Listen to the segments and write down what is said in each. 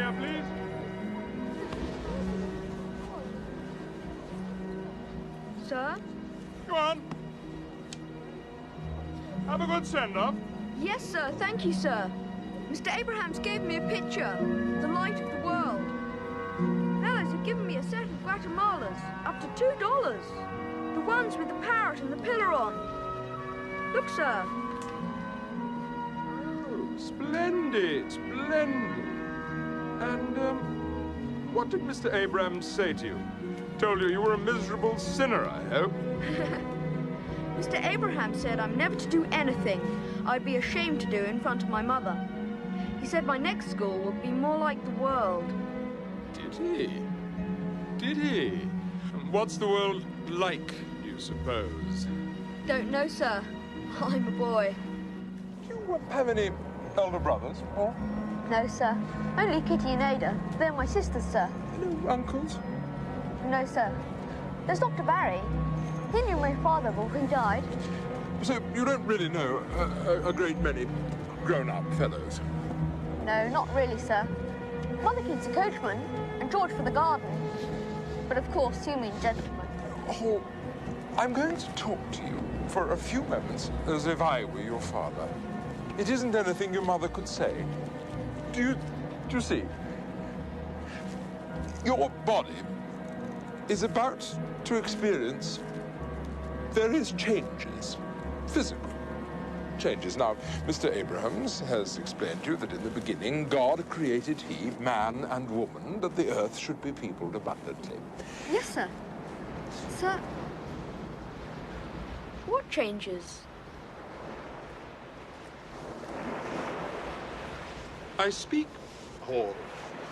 here, please. Sir? Go on. Have a good send-off. Yes, sir. Thank you, sir. Mr. Abrahams gave me a picture, the light of the world. Fellows have given me a set of Guatemalas, up to $2. The ones with the parrot and the pillar on. Look, sir. Oh, splendid, splendid. And, what did Mr. Abrahams say to you? Told you were a miserable sinner, I hope. Mr. Abrahams said I'm never to do anything I'd be ashamed to do in front of my mother. He said my next school would be more like the world. Did he? Did he? What's the world like, do you suppose? Don't know, sir. I'm a boy. Do you have any elder brothers, or? No, sir. Only Kitty and Ada. They're my sisters, sir. No uncles? No, sir. There's Dr. Barry. He knew my father before he died. So you don't really know a great many grown-up fellows? No, not really, sir. Mother keeps a coachman, and George for the garden. But of course, you mean gentlemen. Oh, I'm going to talk to you for a few moments as if I were your father. It isn't anything your mother could say. Do you see? Your body is about to experience various changes, physical changes. Now, Mr. Abrahams has explained to you that in the beginning, God created he, man and woman, that the earth should be peopled abundantly. Yes, sir. Sir, what changes? I speak, Paul,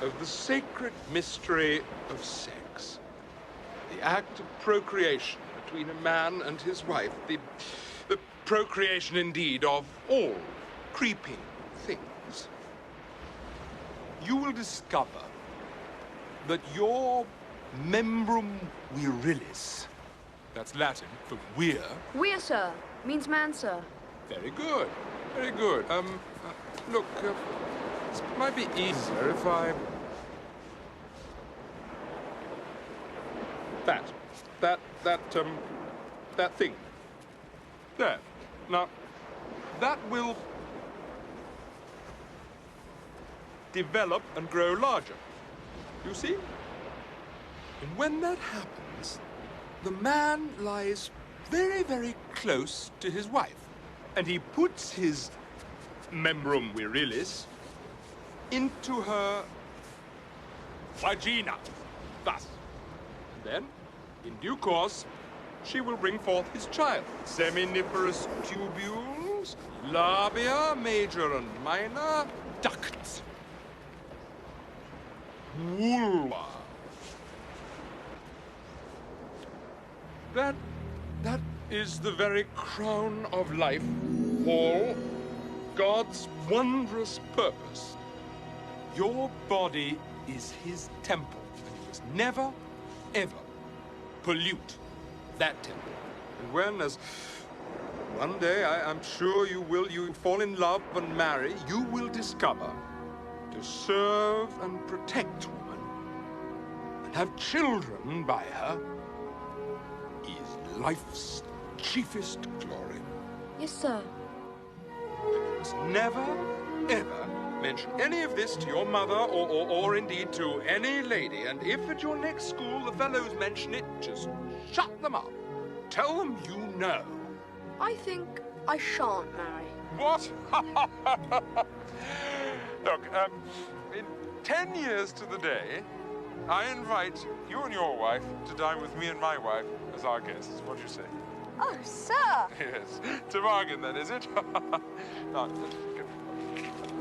of the sacred mystery of sex. The act of procreation between a man and his wife. The procreation, indeed, of all creeping things. You will discover that your membrum virilis, that's Latin for wir. Wir, sir. Means man, sir. Very good. Very good. Look, this might be easier if I... That thing. There. Now, that will develop and grow larger. You see? And when that happens, the man lies very, very close to his wife. And he puts his membrum virilis into her vagina. Thus. And then, in due course, she will bring forth his child. Seminiferous tubules, labia, major and minor, ducts. Vulva. That is the very crown of life, Paul. God's wondrous purpose. Your body is his temple, and he must never, ever pollute that temple. And when, as one day I'm sure you fall in love and marry, you will discover to serve and protect woman and have children by her is life's chiefest glory. Yes, sir. You must never, ever mention any of this to your mother or indeed to any lady. And if at your next school the fellows mention it, just shut them up. Tell them you know. I think I shan't marry. What? Look, in 10 years to the day, I invite you and your wife to dine with me and my wife as our guests. What do you say? Oh, sir! Yes. To bargain, then, is it? Now,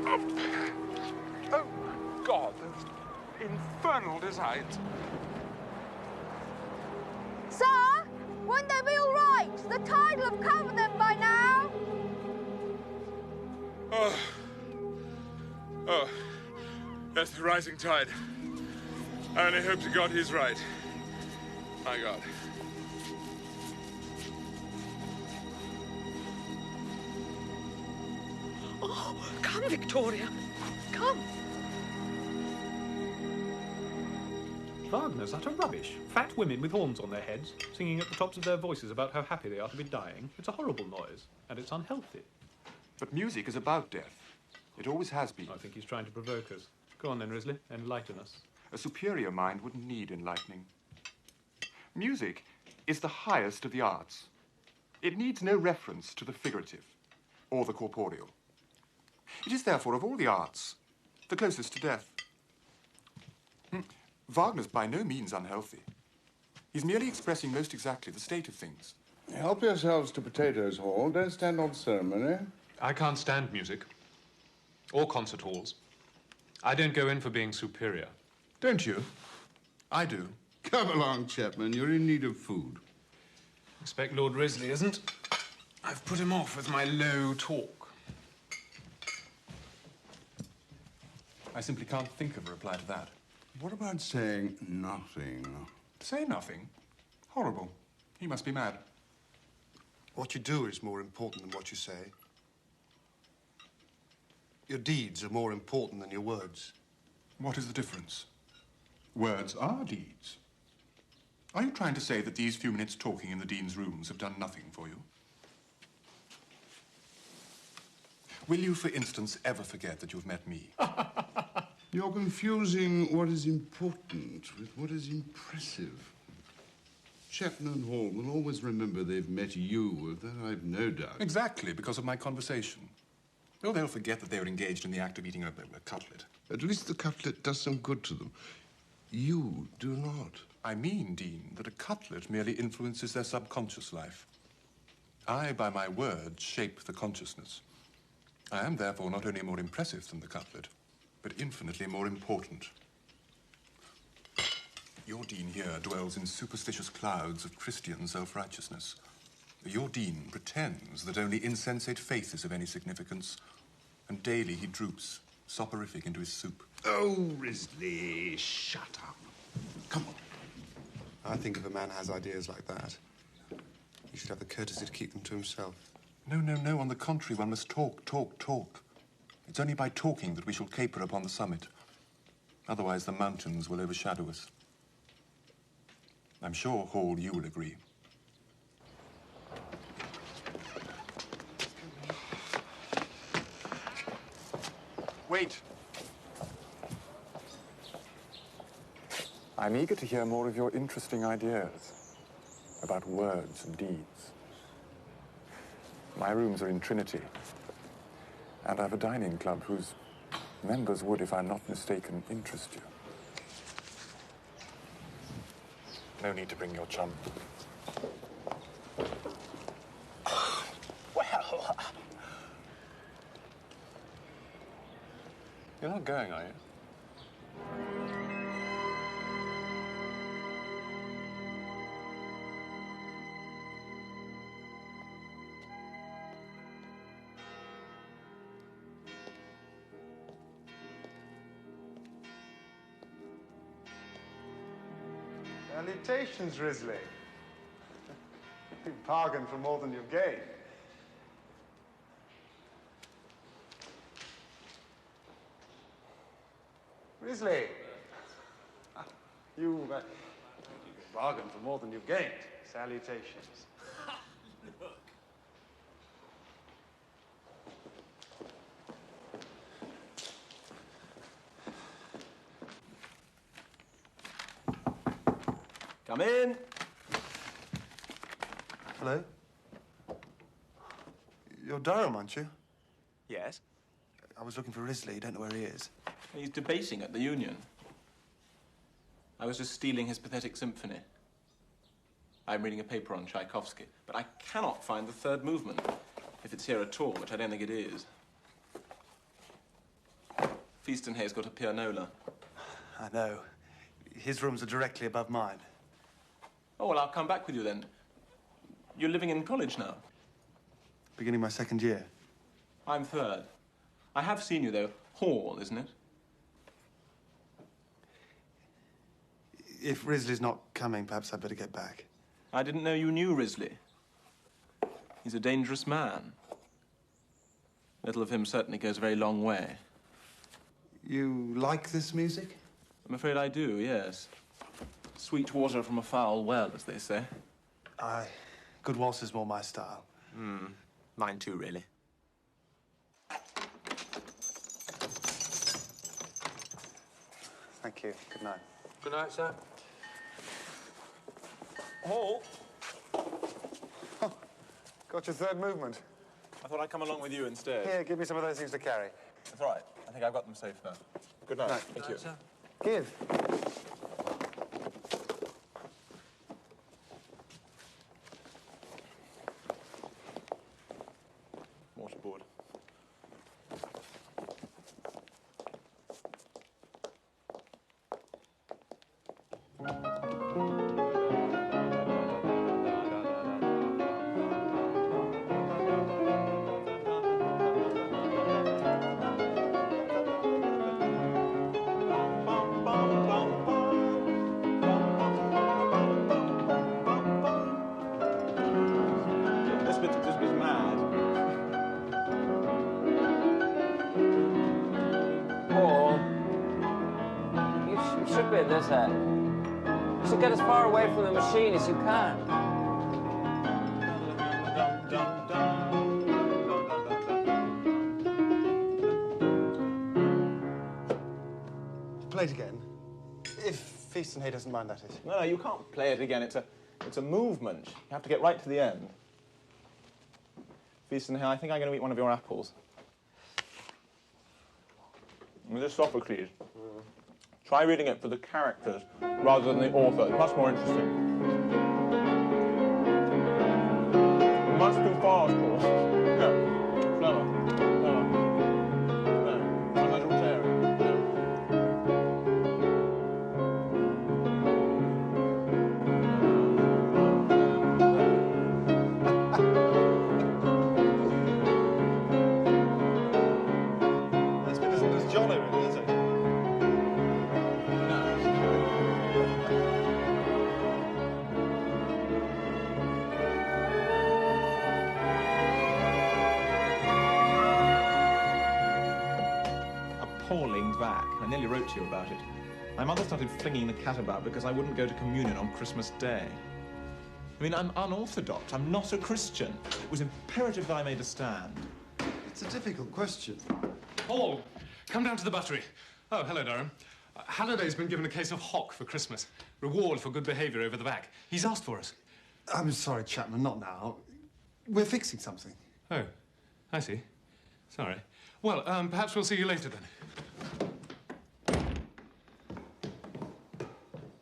oh, God, those infernal designs. Sir! Wouldn't they be all right? The tide will have covered them by now. Oh, that's the rising tide. I only hope to God he's right. My God. Oh, come, Victoria. Come. Wagner's utter rubbish. Fat women with horns on their heads, singing at the tops of their voices about how happy they are to be dying. It's a horrible noise, and it's unhealthy. But music is about death. It always has been. I think he's trying to provoke us. Go on then, Risley, enlighten us. A superior mind wouldn't need enlightening. Music is the highest of the arts. It needs no reference to the figurative or the corporeal. It is therefore, of all the arts, the closest to death. Wagner's by no means unhealthy. He's merely expressing most exactly the state of things. Help yourselves to potatoes, Hall. Don't stand on ceremony. I can't stand music. Or concert halls. I don't go in for being superior. Don't you? I do. Come along, Chapman. You're in need of food. Expect Lord Risley isn't. I've put him off with my low talk. I simply can't think of a reply to that. What about saying nothing? Say nothing? Horrible. He must be mad. What you do is more important than what you say. Your deeds are more important than your words. What is the difference? Words are deeds. Are you trying to say that these few minutes talking in the Dean's rooms have done nothing for you? Will you, for instance, ever forget that you've met me? You're confusing what is important with what is impressive. Chapman and Hall will always remember they've met you, of that I've no doubt. Exactly, because of my conversation. Oh, they'll forget that they were engaged in the act of eating a cutlet. At least the cutlet does some good to them. You do not. I mean, Dean, that a cutlet merely influences their subconscious life. I, by my words, shape the consciousness. I am, therefore, not only more impressive than the cutlet, but infinitely more important. Your Dean here dwells in superstitious clouds of Christian self-righteousness. Your Dean pretends that only insensate faith is of any significance, and daily he droops, soporific, into his soup. Oh, Risley, shut up. Come on. I think if a man has ideas like that, he should have the courtesy to keep them to himself. No, no, no. On the contrary, one must talk, talk, talk. It's only by talking that we shall caper upon the summit. Otherwise, the mountains will overshadow us. I'm sure, Hall, you will agree. Wait. I'm eager to hear more of your interesting ideas about words and deeds. My rooms are in Trinity, and I have a dining club whose members would, if I'm not mistaken, interest you. No need to bring your chum. Well... You're not going, are you? Salutations, Risley. You bargained for more than you've gained. Risley, you bargained for more than you've gained. Salutations. Look. Come in. Hello? You're Durham, aren't you? Yes? I was looking for Risley. Don't know where he is. He's debating at the Union. I was just stealing his pathetic symphony. I'm reading a paper on Tchaikovsky, but I cannot find the third movement, if it's here at all, which I don't think it is. Feastonhay's got a pianola. I know. His rooms are directly above mine. Oh, well, I'll come back with you then. You're living in college now? Beginning my second year. I'm third. I have seen you, though. Hall, isn't it? If Risley's not coming, perhaps I'd better get back. I didn't know you knew Risley. He's a dangerous man. Little of him certainly goes a very long way. You like this music? I'm afraid I do, yes. Sweet water from a foul well, as they say. Aye. Good waltz is more my style. Mine too, really. Thank you. Good night. Good night, sir. Hall? Got your third movement. I thought I'd come along with you instead. Here, give me some of those things to carry. That's all right. I think I've got them safe now. Good night. Thank you. Sir. Give. Waterboard. This bit's mad. Paul, you should be at this end. You should get as far away from the machine as you can. Play it again. If Feast and Hay doesn't mind, that is. No, you can't play it again. It's a movement. You have to get right to the end. Feast and Hay, I think I'm going to eat one of your apples. This is Sophocles. Try reading it for the characters rather than the author. It's much more interesting. Much too fast, Paul. No, slower. Slower. No, I'm a little tear. This bit isn't as jolly, really, is it? Appalling vac. I nearly wrote to you about it. My mother started flinging the cat about because I wouldn't go to communion on Christmas Day. I mean, I'm unorthodox. I'm not a Christian. It was imperative that I made a stand. It's a difficult question. Paul, come down to the buttery. Oh, hello, Durham. Halliday's been given a case of hock for Christmas. Reward for good behaviour over the back. He's asked for us. I'm sorry, Chapman, not now. We're fixing something. Oh, I see. Sorry. Well, perhaps we'll see you later then.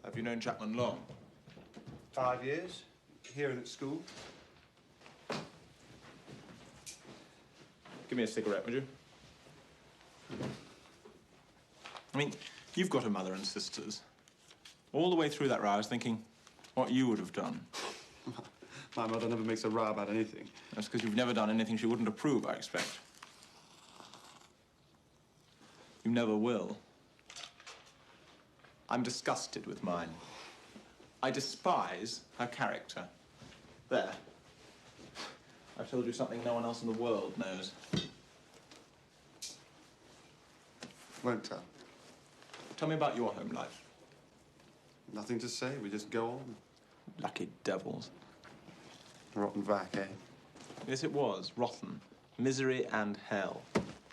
Have you known Chapman long? 5 years, here and at school. Give me a cigarette, would you? I mean, you've got a mother and sisters. All the way through that row, I was thinking what you would have done. My mother never makes a row about anything. That's because you've never done anything she wouldn't approve, I expect. You never will. I'm disgusted with mine. I despise her character. There. I've told you something no one else in the world knows. Won't tell. Tell me about your home life. Nothing to say, we just go on. Lucky devils. Rotten vac, eh? Yes, it was. Rotten. Misery and hell.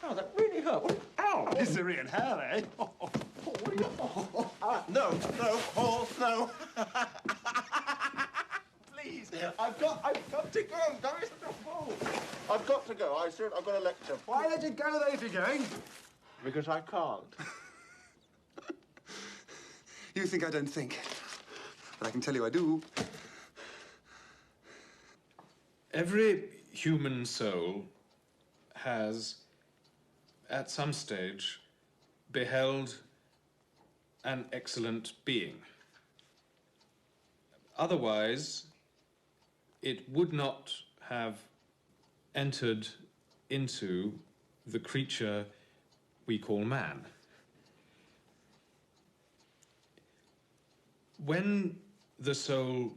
Oh, that really hurt. What? Ow! Misery and hell, eh? Oh, what are you... no, Paul, no. Please, I've got to go. Don't be such a fool. I've got to go. I've got a lecture. Why let you go then if you're going? Because I can't. You think I don't think, but I can tell you I do. Every human soul has, at some stage, beheld an excellent being. Otherwise, it would not have entered into the creature we call man. When the soul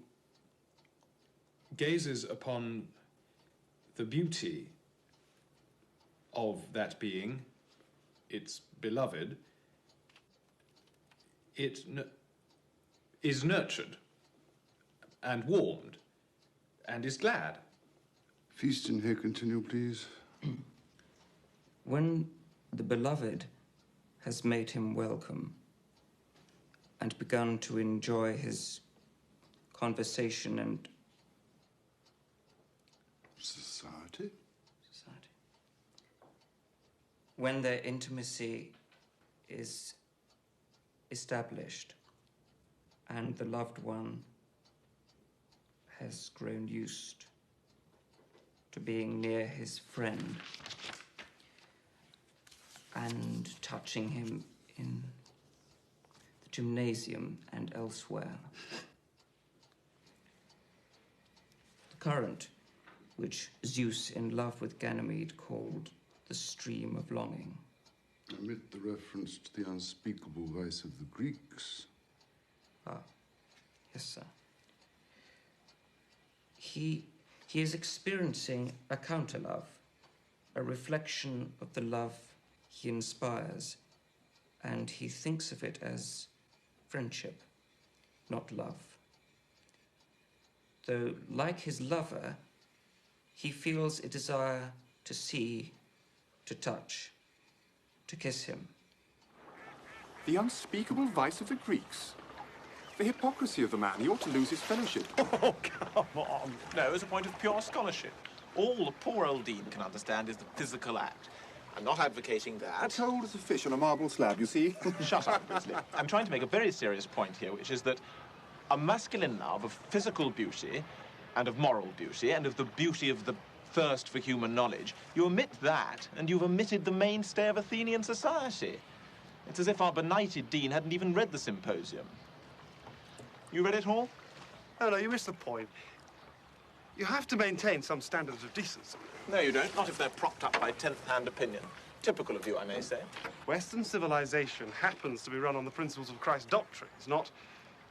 gazes upon the beauty of that being, its beloved, it is nurtured and warmed and is glad. Feast in here, continue, please. When the beloved has made him welcome and begun to enjoy his conversation and society. When their intimacy is established and the loved one has grown used to being near his friend and touching him in the gymnasium and elsewhere. The current, which Zeus in love with Ganymede called the stream of longing. Omit the reference to the unspeakable vice of the Greeks. Ah, yes, sir. He is experiencing a counter-love, a reflection of the love he inspires, and he thinks of it as friendship, not love. Though, like his lover, he feels a desire to see, to touch, to kiss him. The unspeakable vice of the Greeks. The hypocrisy of the man. He ought to lose his fellowship. Oh, come on. No, as a point of pure scholarship. All the poor old dean can understand is the physical act. I'm not advocating that. Cold as a fish on a marble slab, you see. Shut up, Wesley. I'm trying to make a very serious point here, which is that a masculine love of physical beauty and of moral beauty and of the beauty of the thirst for human knowledge, you omit that and you've omitted the mainstay of Athenian society. It's as if our benighted dean hadn't even read the symposium. You read it all? No, you missed the point. You have to maintain some standards of decency. No, you don't. Not if they're propped up by 10th-hand opinion. Typical of you, I may say. Western civilization happens to be run on the principles of Christ's doctrines, not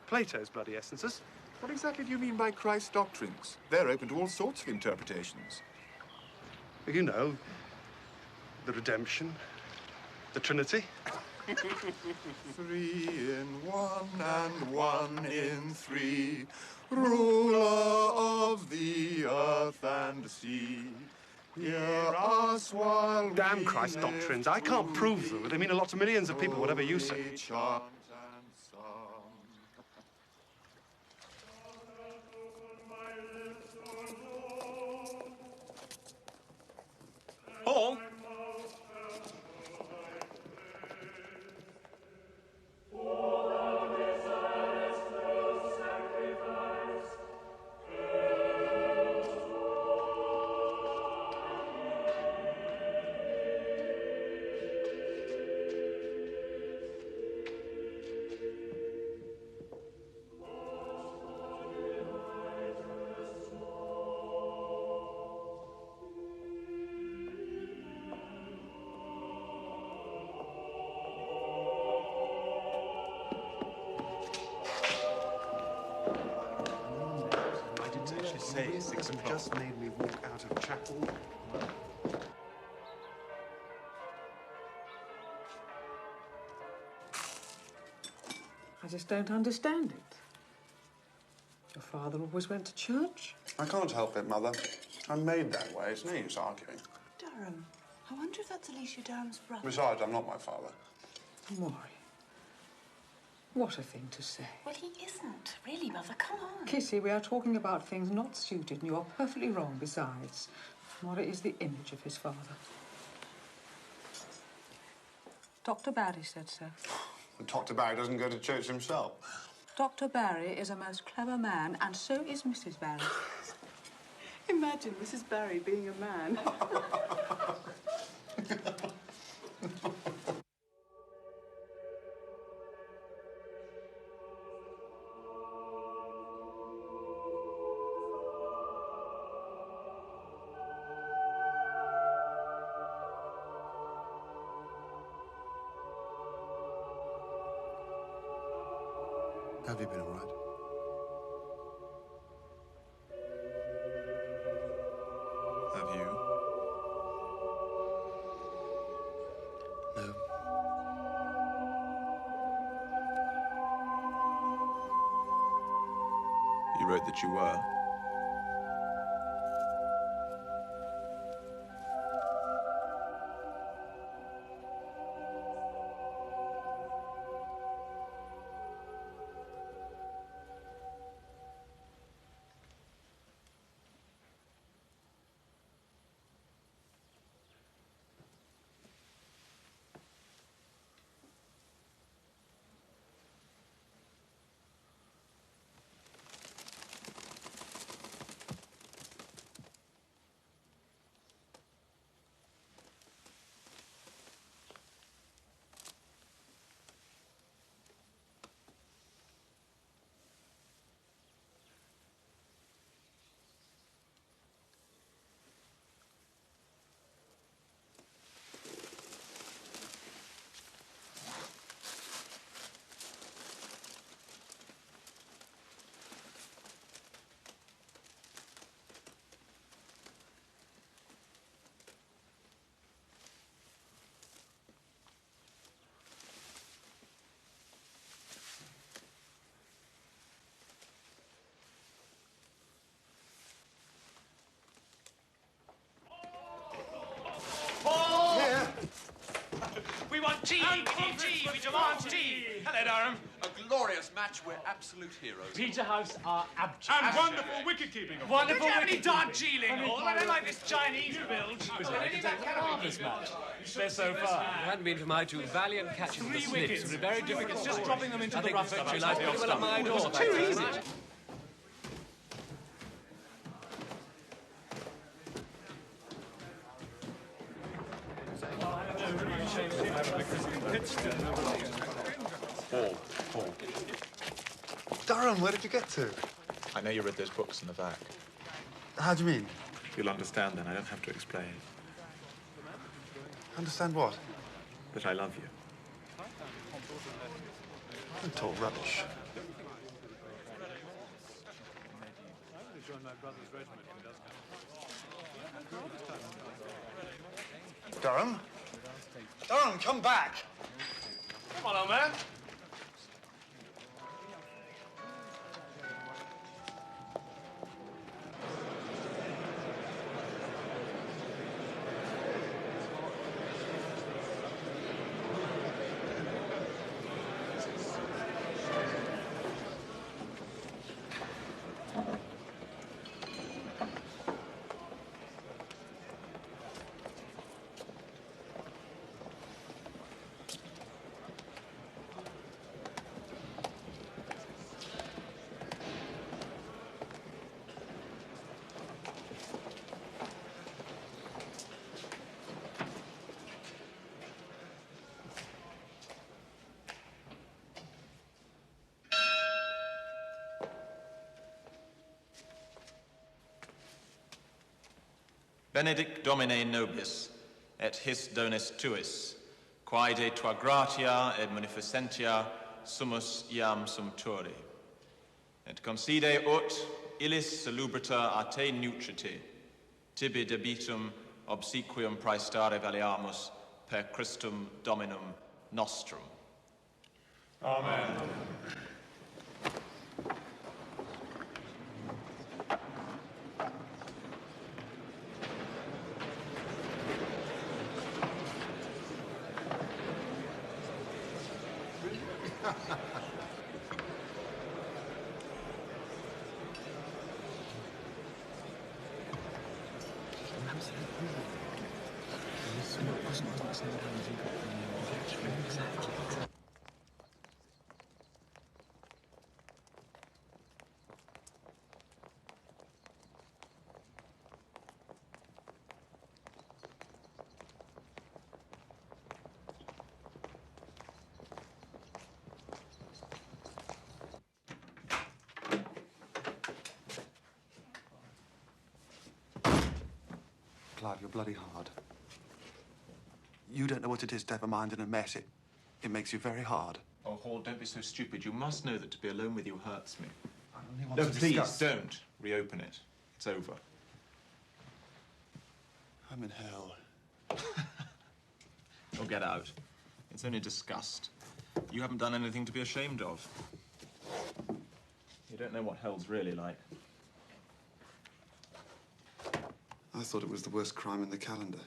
Plato's bloody essences. What exactly do you mean by Christ's doctrines? They're open to all sorts of interpretations. You know, the redemption, the Trinity. 3 in 1 and 1 in 3, ruler of the earth and sea. Hear us while Damn Christ's doctrines. I can't prove them, but they mean a lot to millions of people, whatever you say. Chant and song. Paul? Just made me walk out of chapel. I just don't understand it. Your father always went to church. I can't help it, Mother. I'm made that way. It's no use arguing. Durham. I wonder if that's Alicia Durham's brother. Besides, I'm not my father. Maury. What a thing to say. Well, he isn't. Really, Mother, come on. Kissy, we are talking about things not suited, and you are perfectly wrong besides. Maury is the image of his father. Dr. Barry said so. Dr. Barry doesn't go to church himself. Dr. Barry is a most clever man, and so is Mrs. Barry. Imagine Mrs. Barry being a man. Have you been all right? Have you? No. You wrote that you were. We want tea! We need tea! We demand tea! Hello, Durham. A glorious match. We're absolute heroes. Peterhouse are abject. And wonderful wicket-keeping. Wonderful wicket-keeping. Darjeeling Hall. I don't like this Chinese build. Marvellous match. They're so far. If it hadn't been for my two valiant catches of the slips, it would be very difficult. Just dropping them into the rough stuff. Lies pretty well at my door. Too easy. Paul. Durham, where did you get to? I know you read those books in the back. How do you mean? You'll understand then. I don't have to explain. Understand what? That I love you. Don't talk rubbish. Durham? Durham, come back! Come on, old man. Benedict Domine nobis, et his donis tuis, quae de tua gratia et munificentia sumus iam sumpturi. Et concede ut illis salubrita a te nutriti, tibi debitum obsequium praestare valeamus per Christum Dominum nostrum. Amen. Clive, you're bloody hard. You don't know what it is to have a mind in a mess. It makes you very hard. Oh, Hall, don't be so stupid. You must know that to be alone with you hurts me. I only want No, to please, discuss. don't. Reopen it. It's over. I'm in hell. Or get out. It's only disgust. You haven't done anything to be ashamed of. You don't know what hell's really like. I thought it was the worst crime in the calendar.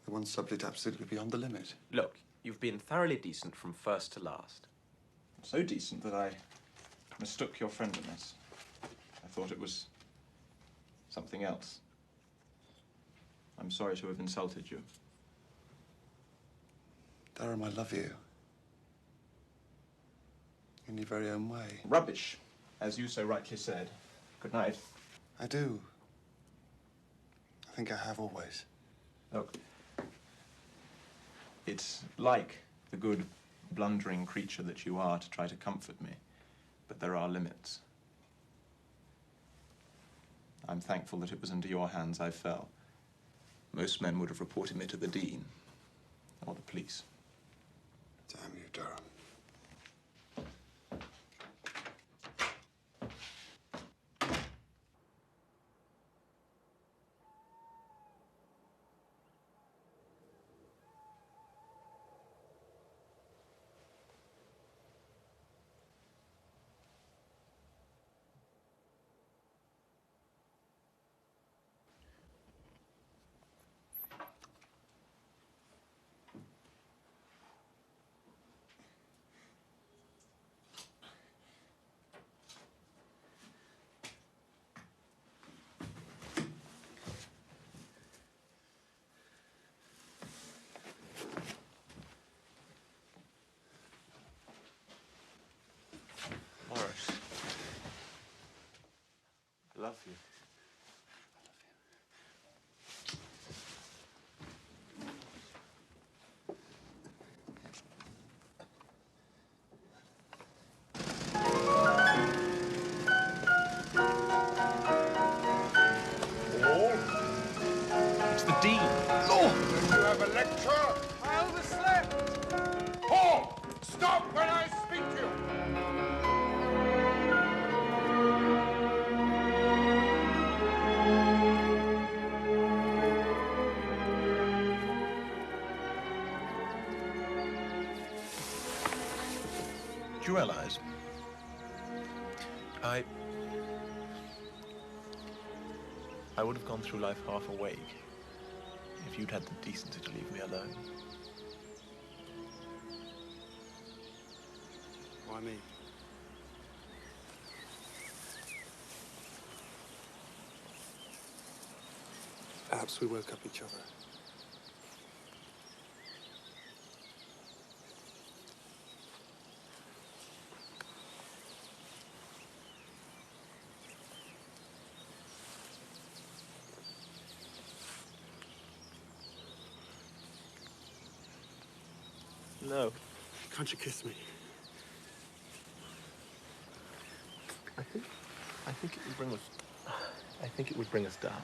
The one subject absolutely beyond the limit. Look, you've been thoroughly decent from first to last. So decent that I mistook your friendliness. I thought it was something else. I'm sorry to have insulted you. Durham, I love you. In your very own way. Rubbish, as you so rightly said. Good night. I do. I think I have always. Look, it's like the good, blundering creature that you are to try to comfort me, but there are limits. I'm thankful that it was into your hands I fell. Most men would have reported me to the Dean or the police. Damn you, Durham. Maurice. I love you. It's the Dean. Lord! Did you have a lecture? I overslept. Paul! Stop when I speak to you! Do you realize? I would have gone through life half awake if you'd had the decency to leave me alone. Why me? Perhaps we woke up each other. No. Can't you kiss me? I think it would bring us. I think it would bring us down.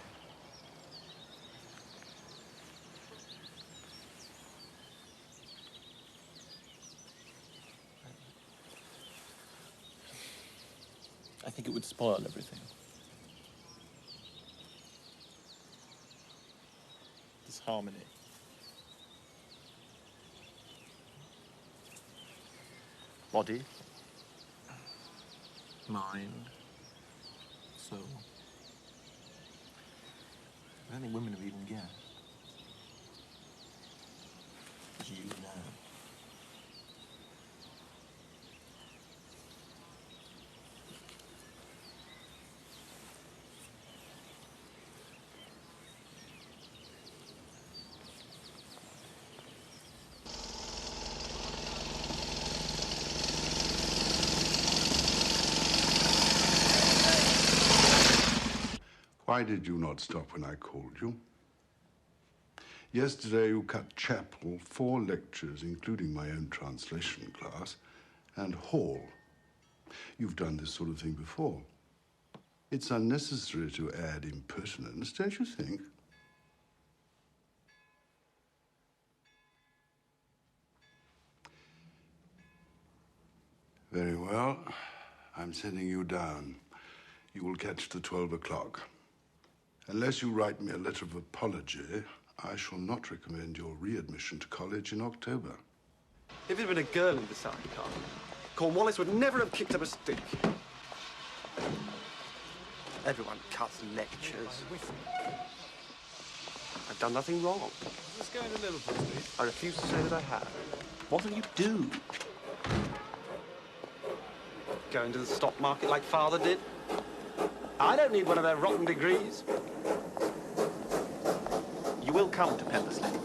I think it would spoil everything. This harmony. Body, mind, soul. I don't think women have even guessed. You know. Why did you not stop when I called you? Yesterday you cut chapel, 4 lectures, including my own translation class, and hall. You've done this sort of thing before. It's unnecessary to add impertinence, don't you think? Very well. I'm sending you down. You will catch the 12 o'clock. Unless you write me a letter of apology, I shall not recommend your readmission to college in October. If it had been a girl in the sidecar, of Cornwallis would never have kicked up a stick. Everyone cuts lectures. I've done nothing wrong. Let's go into Liverpool Street. I refuse to say that I have. What'll you do? Go into the stock market like Father did? I don't need one of their rotten degrees. You will come to Pendersley.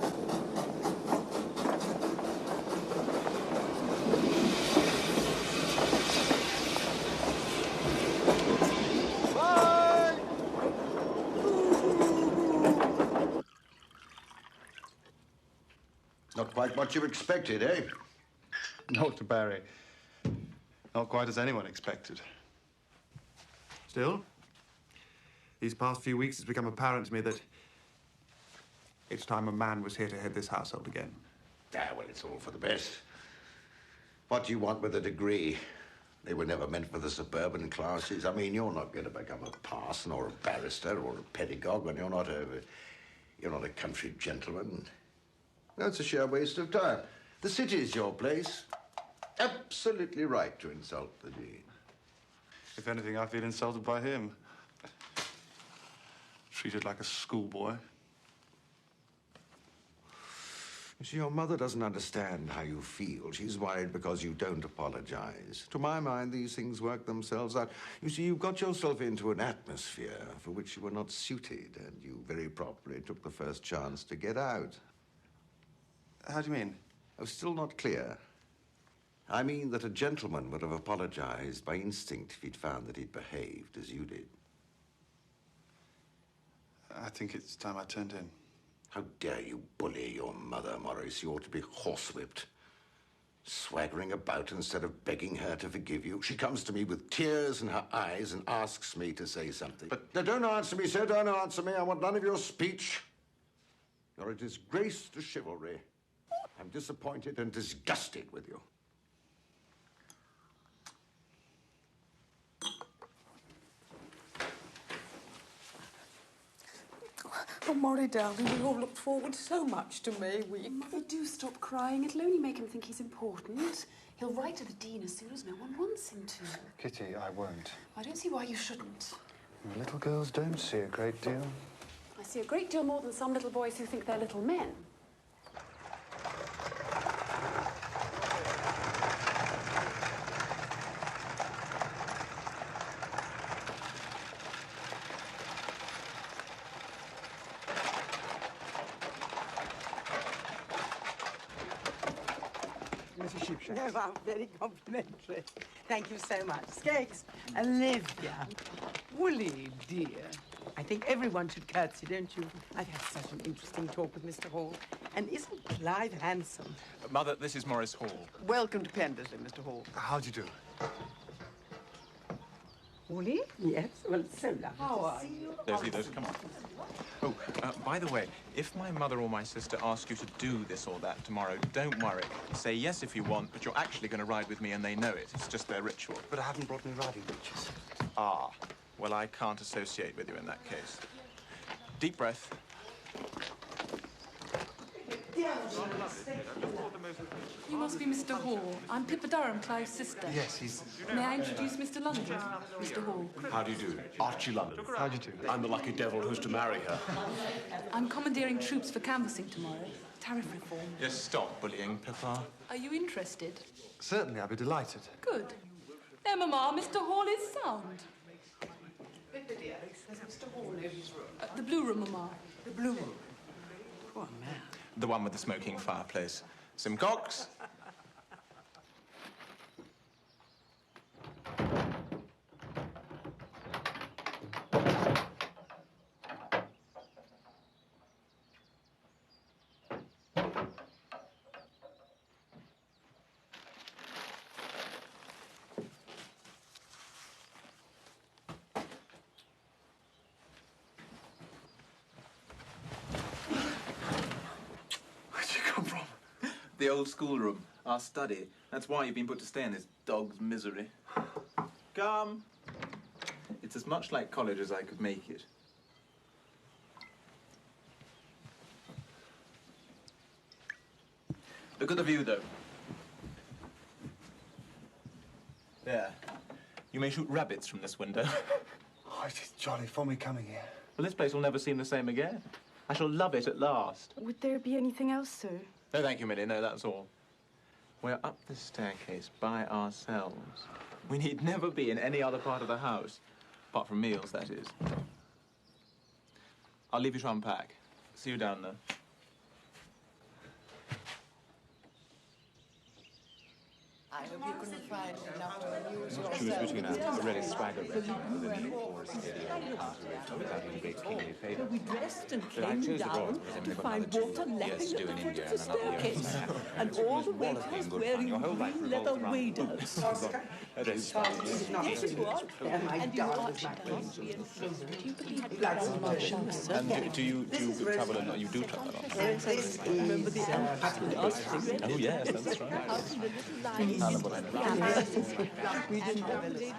Not quite what you expected, eh? Dr. Barry. Not quite as anyone expected. Still, these past few weeks, it's become apparent to me that it's time a man was here to head this household again. Ah, well, it's all for the best. What do you want with a degree? They were never meant for the suburban classes. I mean, you're not going to become a parson or a barrister or a pedagogue when you're not a country gentleman. That's a sheer waste of time. The city's your place. Absolutely right to insult the Dean. If anything, I feel insulted by him. Treated like a schoolboy. You see, your mother doesn't understand how you feel. She's worried because you don't apologize. To my mind, these things work themselves out. You see, you got yourself into an atmosphere for which you were not suited, and you very properly took the first chance to get out. How do you mean? Oh, still not clear. I mean that a gentleman would have apologized by instinct if he'd found that he'd behaved as you did. I think it's time I turned in. How dare you bully your mother, Maurice? You ought to be horsewhipped. Swaggering about instead of begging her to forgive you. She comes to me with tears in her eyes and asks me to say something. But now, don't answer me, sir. Don't answer me. I want none of your speech. You're a disgrace to chivalry. I'm disappointed and disgusted with you. Oh, Maury, darling, we all looked forward so much to May week. Mother, do stop crying. It'll only make him think he's important. He'll write to the Dean as soon as no one wants him to. Kitty, I won't. I don't see why you shouldn't. Little girls don't see a great deal. I see a great deal more than some little boys who think they're little men. Mrs. Sheepshanks. No, I'm very complimentary. Thank you so much. Skeggs, Olivia, Woolly, dear. I think everyone should curtsy, don't you? I've had such an interesting talk with Mr. Hall. And isn't Clive handsome? Mother, this is Maurice Hall. Welcome to Pendersley, Mr. Hall. How do you do? Woolly? Yes, well, it's so lovely. How are you? Those, come on. Oh, by the way, if my mother or my sister ask you to do this or that tomorrow, don't worry. Say yes if you want, but you're actually going to ride with me and they know it. It's just their ritual. But I haven't brought any riding breeches. Ah, well, I can't associate with you in that case. Deep breath. You must be Mr. Hall. I'm Pippa Durham, Clive's sister. Yes, he's... May I introduce Mr. London? Mr. Hall. How do you do? Archie London. How do you do? I'm the lucky devil who's to marry her. I'm commandeering troops for canvassing tomorrow. Tariff reform. Yes, stop bullying, Pippa. Are you interested? Certainly, I'd be delighted. Good. There, Mamma, Mr. Hall is sound. Pippa, dear, does Mr. Hall know his room? The blue room, Mamma. The blue room? Poor man. The one with the smoking fireplace. Simcox. The old schoolroom, our study. That's why you've been put to stay in this dog's misery. Come. It's as much like college as I could make it. Look at the view, though. There. You may shoot rabbits from this window. Oh, it's jolly fun me coming here. Well, this place will never seem the same again. I shall love it at last. Would there be anything else, sir? No, thank you, Millie. No, that's all. We're up the staircase by ourselves. We need never be in any other part of the house. Apart from meals, that is. I'll leave you to unpack. See you down there. I hope you can find enough to amuse She was yourself. between a really swagger regiment with a new force without any great kingly favour. We dressed and But I came chose the down girls because to they've find got water another 2 lapping years to at do the in foot India of the and another year staircase, to and all the waiters wearing green leather waders. That is Yes, it was. And you watched us. And do you travel a lot? You do travel a lot? Remember the ambulance? Oh, yes, that's right.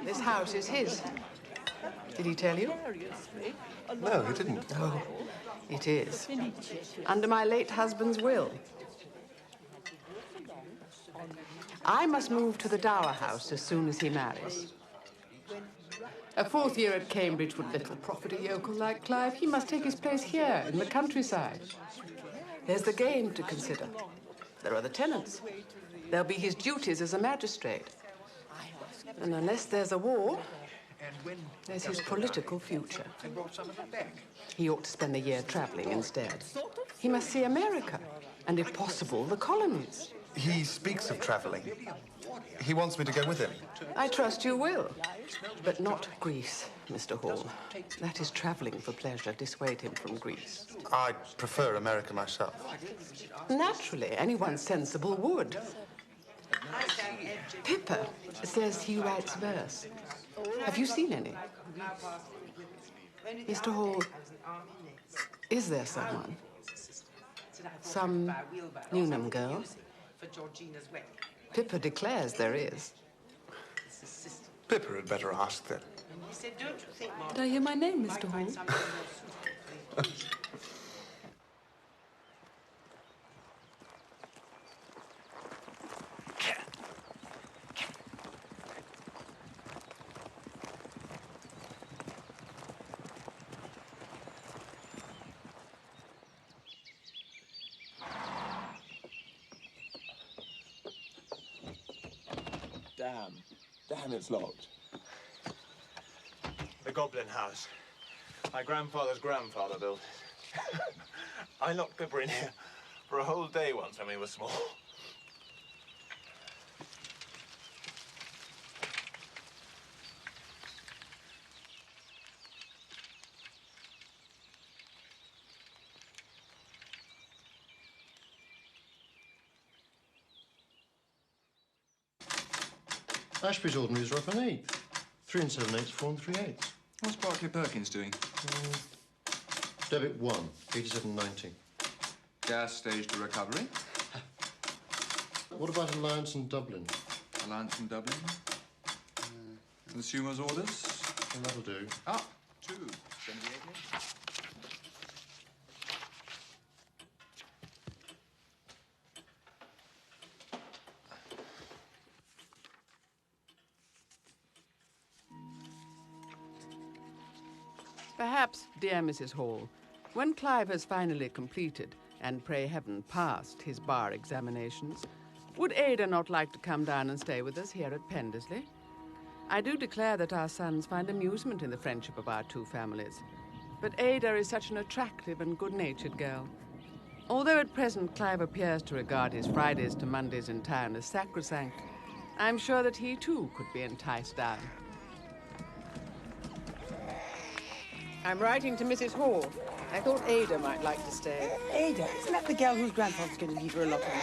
This house is his. Did he tell you? No, he didn't. Oh, it is. Under my late husband's will. I must move to the dower house as soon as he marries. A 4th year at Cambridge would little profit a yokel like Clive. He must take his place here in the countryside. There's the game to consider. There are the tenants. There'll be his duties as a magistrate. And unless there's a war, there's his political future. He ought to spend a year traveling instead. He must see America, and if possible, the colonies. He speaks of travelling. He wants me to go with him. I trust you will. But not Greece, Mr. Hall. That is traveling for pleasure. Dissuade him from Greece. I prefer America myself. Naturally, anyone sensible would. Pippa says he writes verse. Have you seen any? Mr. Hall, is there someone? Some Newnham girl? Pippa declares there is. Pippa had better ask then. Did I hear my name, Mr. Hall? Damn, it's locked. The Goblin House. My grandfather's grandfather built it. I locked Pippa in here for a whole day once when we were small. Ashby's ordinaries are up an eighth. 3 7/8, 4 3/8. What's Barclay Perkins doing? Debit 1, 87.90. Gas stage to recovery. What about Alliance and Dublin? Alliance in Dublin. Consumer's orders. Well, that'll do. Up to 78. Perhaps, dear Mrs. Hall, when Clive has finally completed, and pray heaven passed, his bar examinations, would Ada not like to come down and stay with us here at Pendersley? I do declare that our sons find amusement in the friendship of our 2 families. But Ada is such an attractive and good-natured girl. Although at present Clive appears to regard his Fridays to Mondays in town as sacrosanct, I'm sure that he too could be enticed down. I'm writing to Mrs. Hall. I thought Ada might like to stay. Ada, isn't that the girl whose grandfather's going to leave her a lot of money?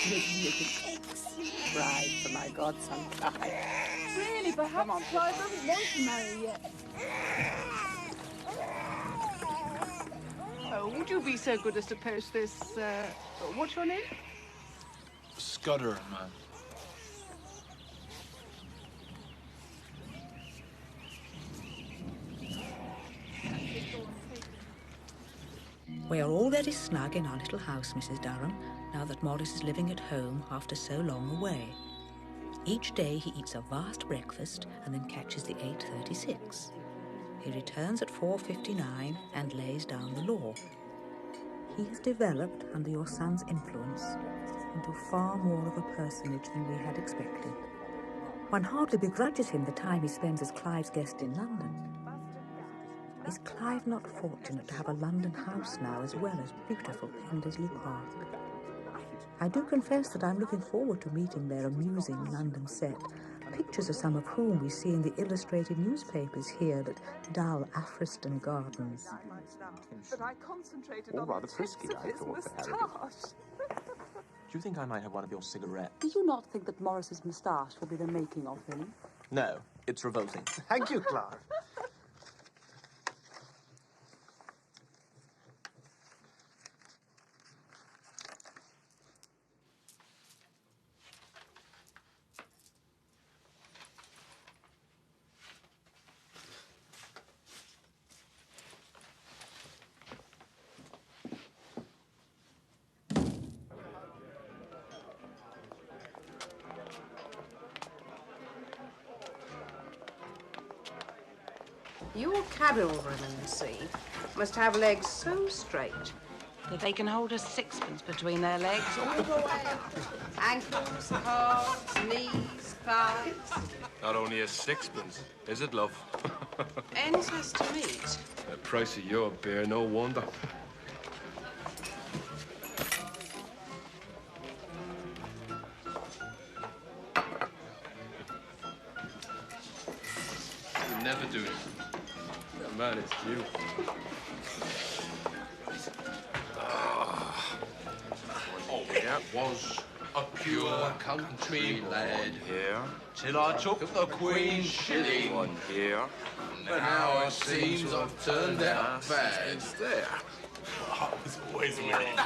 Make an excellent bride for my godson, Clive. Really, perhaps Clive doesn't want to marry yet. Oh, would you be so good as to post this, what's your name? Scudder, man. We are all very snug in our little house, Mrs. Durham, now that Maurice is living at home after so long away. Each day he eats a vast breakfast and then catches the 8:36. He returns at 4:59 and lays down the law. He has developed, under your son's influence, into far more of a personage than we had expected. One hardly begrudges him the time he spends as Clive's guest in London. Is Clive not fortunate to have a London house now as well as beautiful Pendersley Park? I do confess that I'm looking forward to meeting their amusing London set, pictures of some of whom we see in the illustrated newspapers here at dull Afriston Gardens. But I concentrated All on rather the frisky, tips of I his thought, for moustache. Do you think I might have one of your cigarettes? Do you not think that Maurice's moustache will be the making of him? No, it's revolting. Thank you, Clive. Your cavalrymen, see, must have legs so straight that they can hold a sixpence between their legs all the way up. Ankles, calves, knees, thighs. Not only a sixpence, is it, love? Ends has to meet. The price of your beer, no wonder. You never do it. Man, it's you. That was a pure country lad. Here. Till I took the Queen's shilling. One here. But now it seems I've turned out bad. It's there. I was always winning.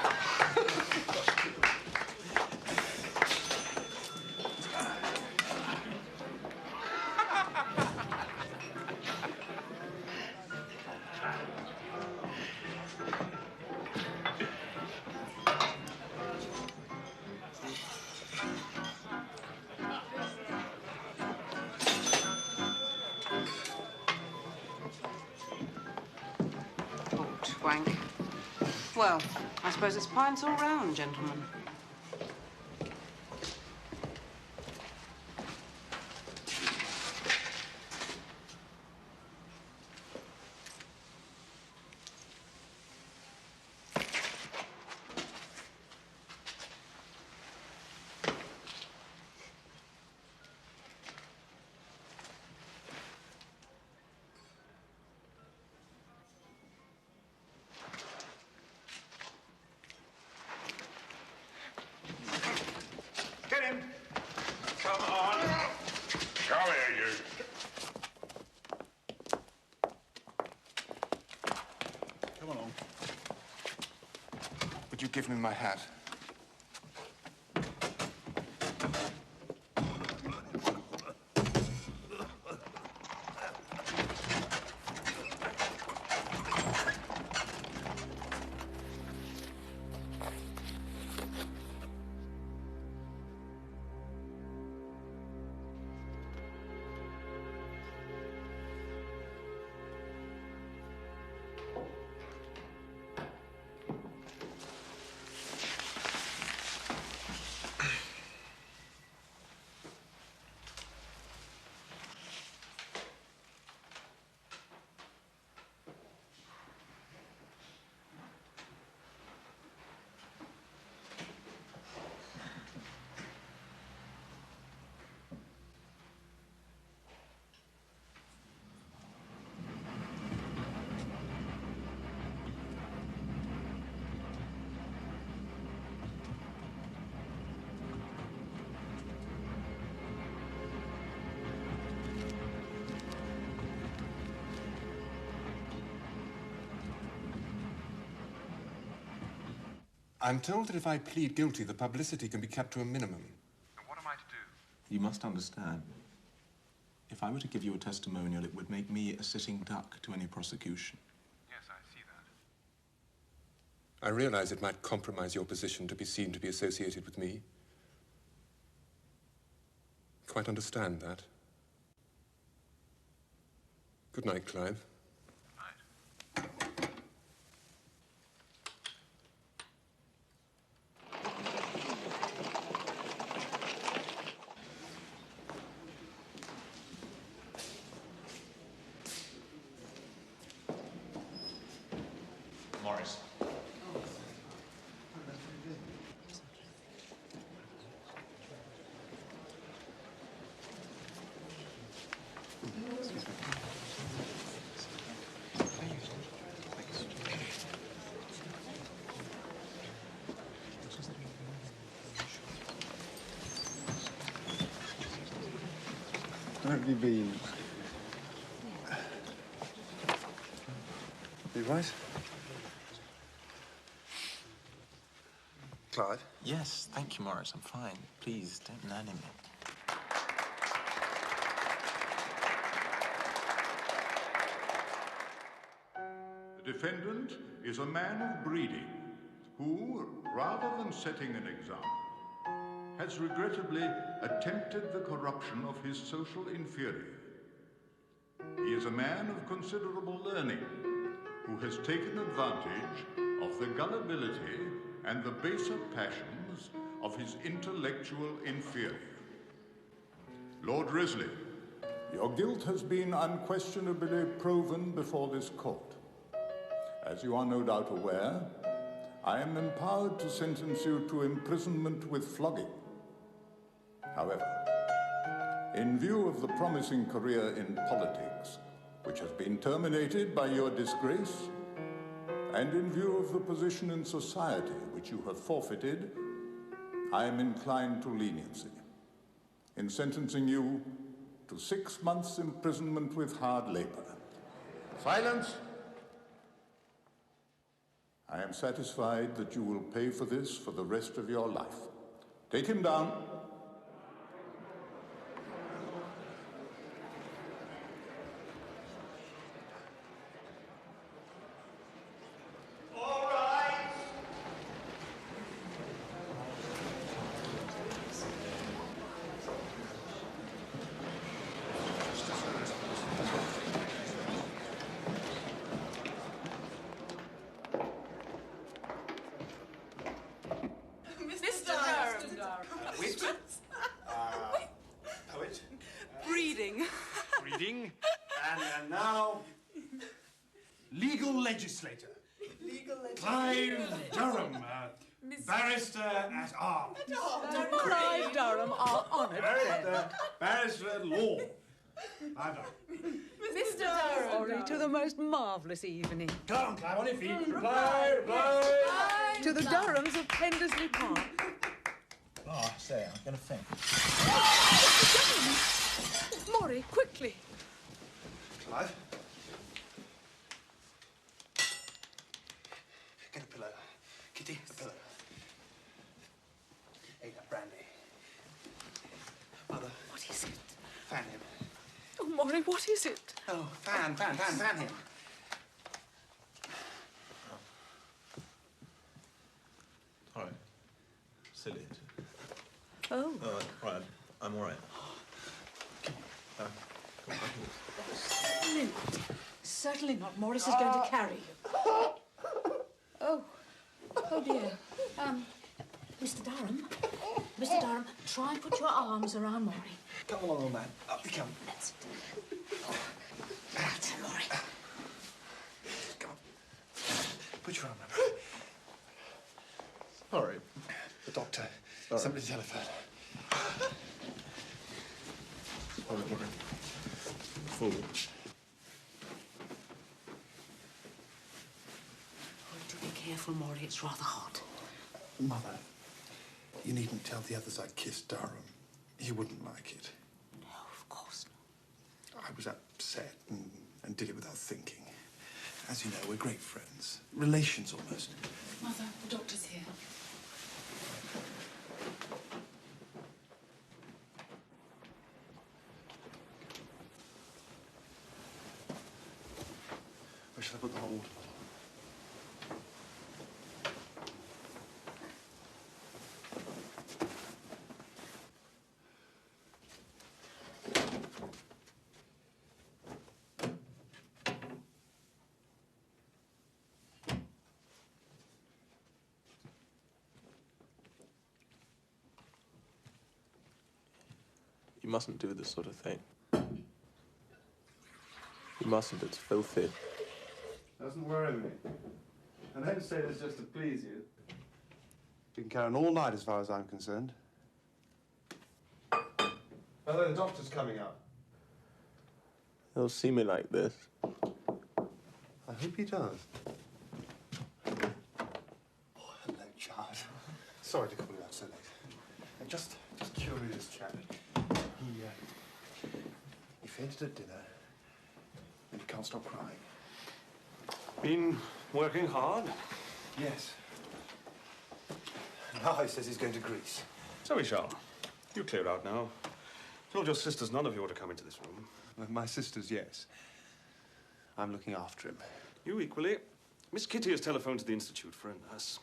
Wank. Well, I suppose it's pints all round, gentlemen. Get him! Come on! Come here, you. Come along. Would you give me my hat? I'm told that if I plead guilty, the publicity can be kept to a minimum. And what am I to do? You must understand. If I were to give you a testimonial, it would make me a sitting duck to any prosecution. Yes, I see that. I realize it might compromise your position to be seen to be associated with me. quite understand that. Good night, Clive. Maurice. Where have you been? You right? Clive? Yes, thank you, Maurice. I'm fine. Please, don't nanny me. The defendant is a man of breeding who, rather than setting an example, has regrettably attempted the corruption of his social inferior. He is a man of considerable learning who has taken advantage of the gullibility and the baser passions of his intellectual inferior. Lord Risley, your guilt has been unquestionably proven before this court. As you are no doubt aware, I am empowered to sentence you to imprisonment with flogging. However, in view of the promising career in politics, which has been terminated by your disgrace, and in view of the position in society which you have forfeited, I am inclined to leniency in sentencing you to 6 months' imprisonment with hard labor. Silence! I am satisfied that you will pay for this for the rest of your life. Take him down. Poet. Breeding. Breeding. And now, legal legislator. Clive Durham, barrister at arms. Clive Durham, our honoured friend. Barrister at law. Clive Durham. Mr. Durham. Sorry, to the most marvellous evening. Come on, Clive, on your feet. Clive. To the Durhams of Pendersley Park. Oh, I say, I'm going to faint. Maury, quickly. Clive. Get a pillow. Kitty, a pillow. Hey, that brandy. Mother. What is it? Fan him. Oh, Maury, what is it? Oh, fan him. All right. Silly. Oh. Right. I'm all right. Certainly not. Certainly not. Maurice is going to carry you. Oh. Oh, dear. Mr. Durham. Mr. Durham, try and put your arms around Maury. Come along, old man. Up you come. That's it. Right, Maury. Come on. Put your arm around. Sorry. The doctor. Sorry. Somebody telephone. Sorry, Maury. Fool. Do be careful, Maury. It's rather hot. Mother, you needn't tell the others I kissed Durham. He wouldn't like it. No, of course not. I was upset and did it without thinking. As you know, we're great friends. Relations, almost. Mother, the doctor's here. Where shall I put the hot water bottle? You mustn't do this sort of thing. You mustn't, it's filthy. Doesn't worry me. I don't say this just to please you. You can carry on all night as far as I'm concerned. By the way, the doctor's coming up. He'll see me like this. I hope he does. Oh, hello, Chard. Sorry to call you out so late. Just curious, chap. He fainted at dinner, and he can't stop crying. Been working hard? Yes. Now he says he's going to Greece. So we shall. You clear out now. Told your sisters none of you ought to come into this room. My sisters, yes. I'm looking after him. You equally. Miss Kitty has telephoned to the Institute for a nurse.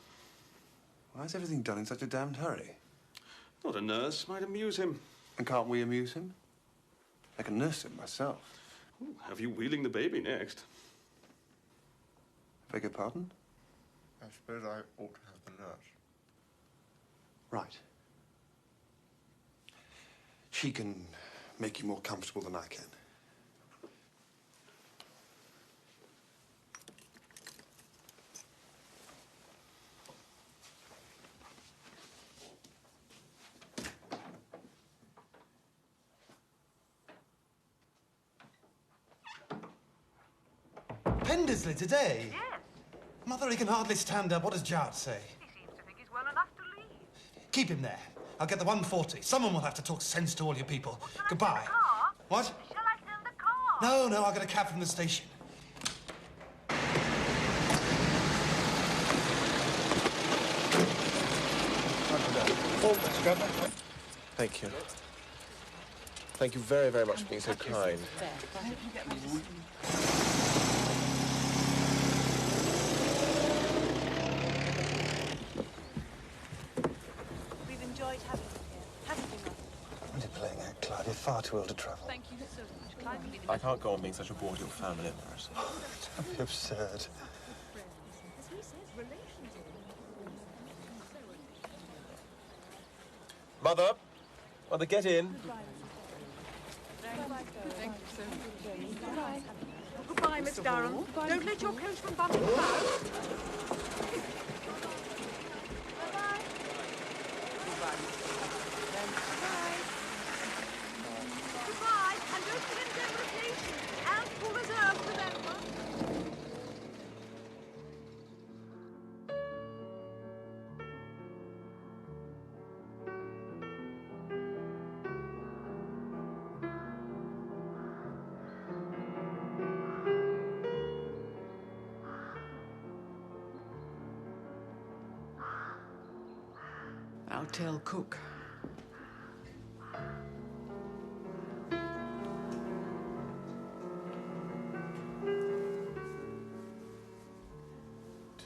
Why is everything done in such a damned hurry? Thought a nurse might amuse him. And can't we amuse him? I can nurse him myself. Ooh, have you wheeling the baby next? Beg your pardon? I suppose I ought to have the nurse. Right. She can make you more comfortable than I can. Pendersley today? Yes. Mother, he can hardly stand up. What does Jart say? He seems to think he's well enough to leave. Keep him there. I'll get the 140. Someone will have to talk sense to all you people. Goodbye. What? Shall I send the car? No, I'll get a cab from the station. Thank you. Thank you very, very much for being so kind. We've enjoyed having you here, haven't we, Mother? What are you playing at, Clive? You're far too old to travel. Thank you so much. Clive will be the I can't go on being such a bore to your family, Maurice. Don't be absurd. Mother! Mother, get in. Thank you so much. Goodbye. Goodbye, Miss Durham. Don't let your coachman bump into the house. Bye-bye. Goodbye, and don't forget indemnification. And full reserve, remember. I'll tell Cook.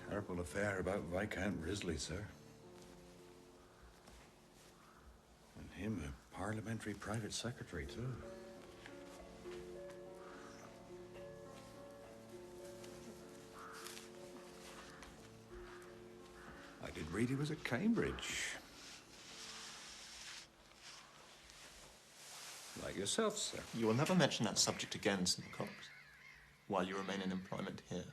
Terrible affair about Viscount Risley, sir. And him a parliamentary private secretary, too. I did read he was at Cambridge. Like yourself, sir. You will never mention that subject again, Simcox, while you remain in employment here.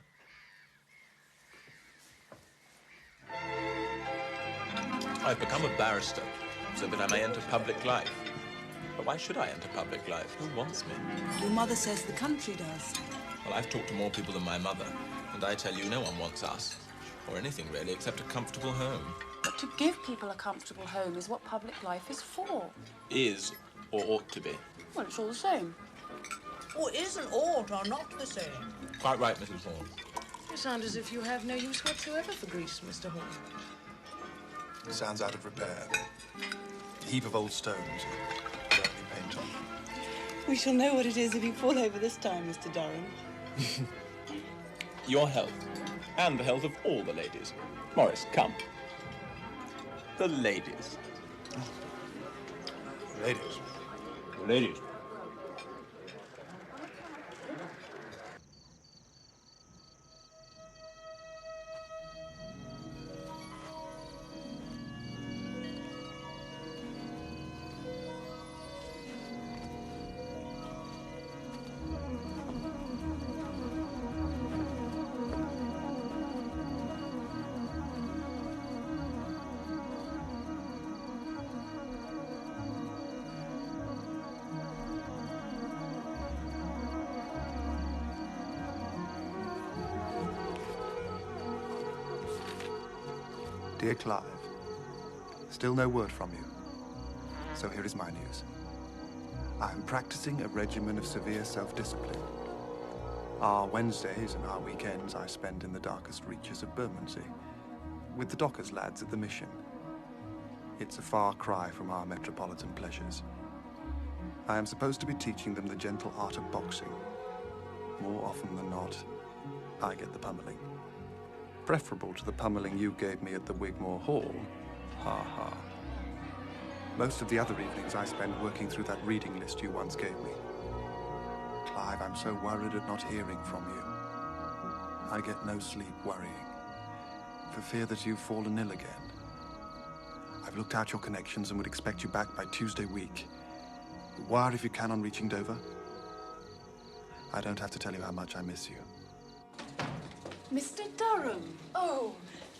I've become a barrister so that I may enter public life. But why should I enter public life? Who wants me? Your mother says the country does. Well, I've talked to more people than my mother, and I tell you, no one wants us, or anything really, except a comfortable home. But to give people a comfortable home is what public life is for. Is, or ought to be. Well, it's all the same. Or isn't ought or not the same? Quite right, Mrs. Horn. You sound as if you have no use whatsoever for Greece, Mr. Horn. Sounds out of repair. A heap of old stones. Only paint on. We shall know what it is if you fall over this time, Mr. Durham. Your health, and the health of all the ladies. Maurice, come. The ladies. Ladies. Ladies. Dear Clive, still no word from you. So here is my news. I am practicing a regimen of severe self-discipline. Our Wednesdays and our weekends I spend in the darkest reaches of Bermondsey, with the dockers lads at the mission. It's a far cry from our metropolitan pleasures. I am supposed to be teaching them the gentle art of boxing. More often than not, I get the pummeling. Preferable to the pummeling you gave me at the Wigmore Hall. Ha ha. Most of the other evenings I spend working through that reading list you once gave me. Clive, I'm so worried at not hearing from you. I get no sleep worrying, for fear that you've fallen ill again. I've looked out your connections and would expect you back by Tuesday week. Wire if you can on reaching Dover. I don't have to tell you how much I miss you. Mr. Durham. Oh,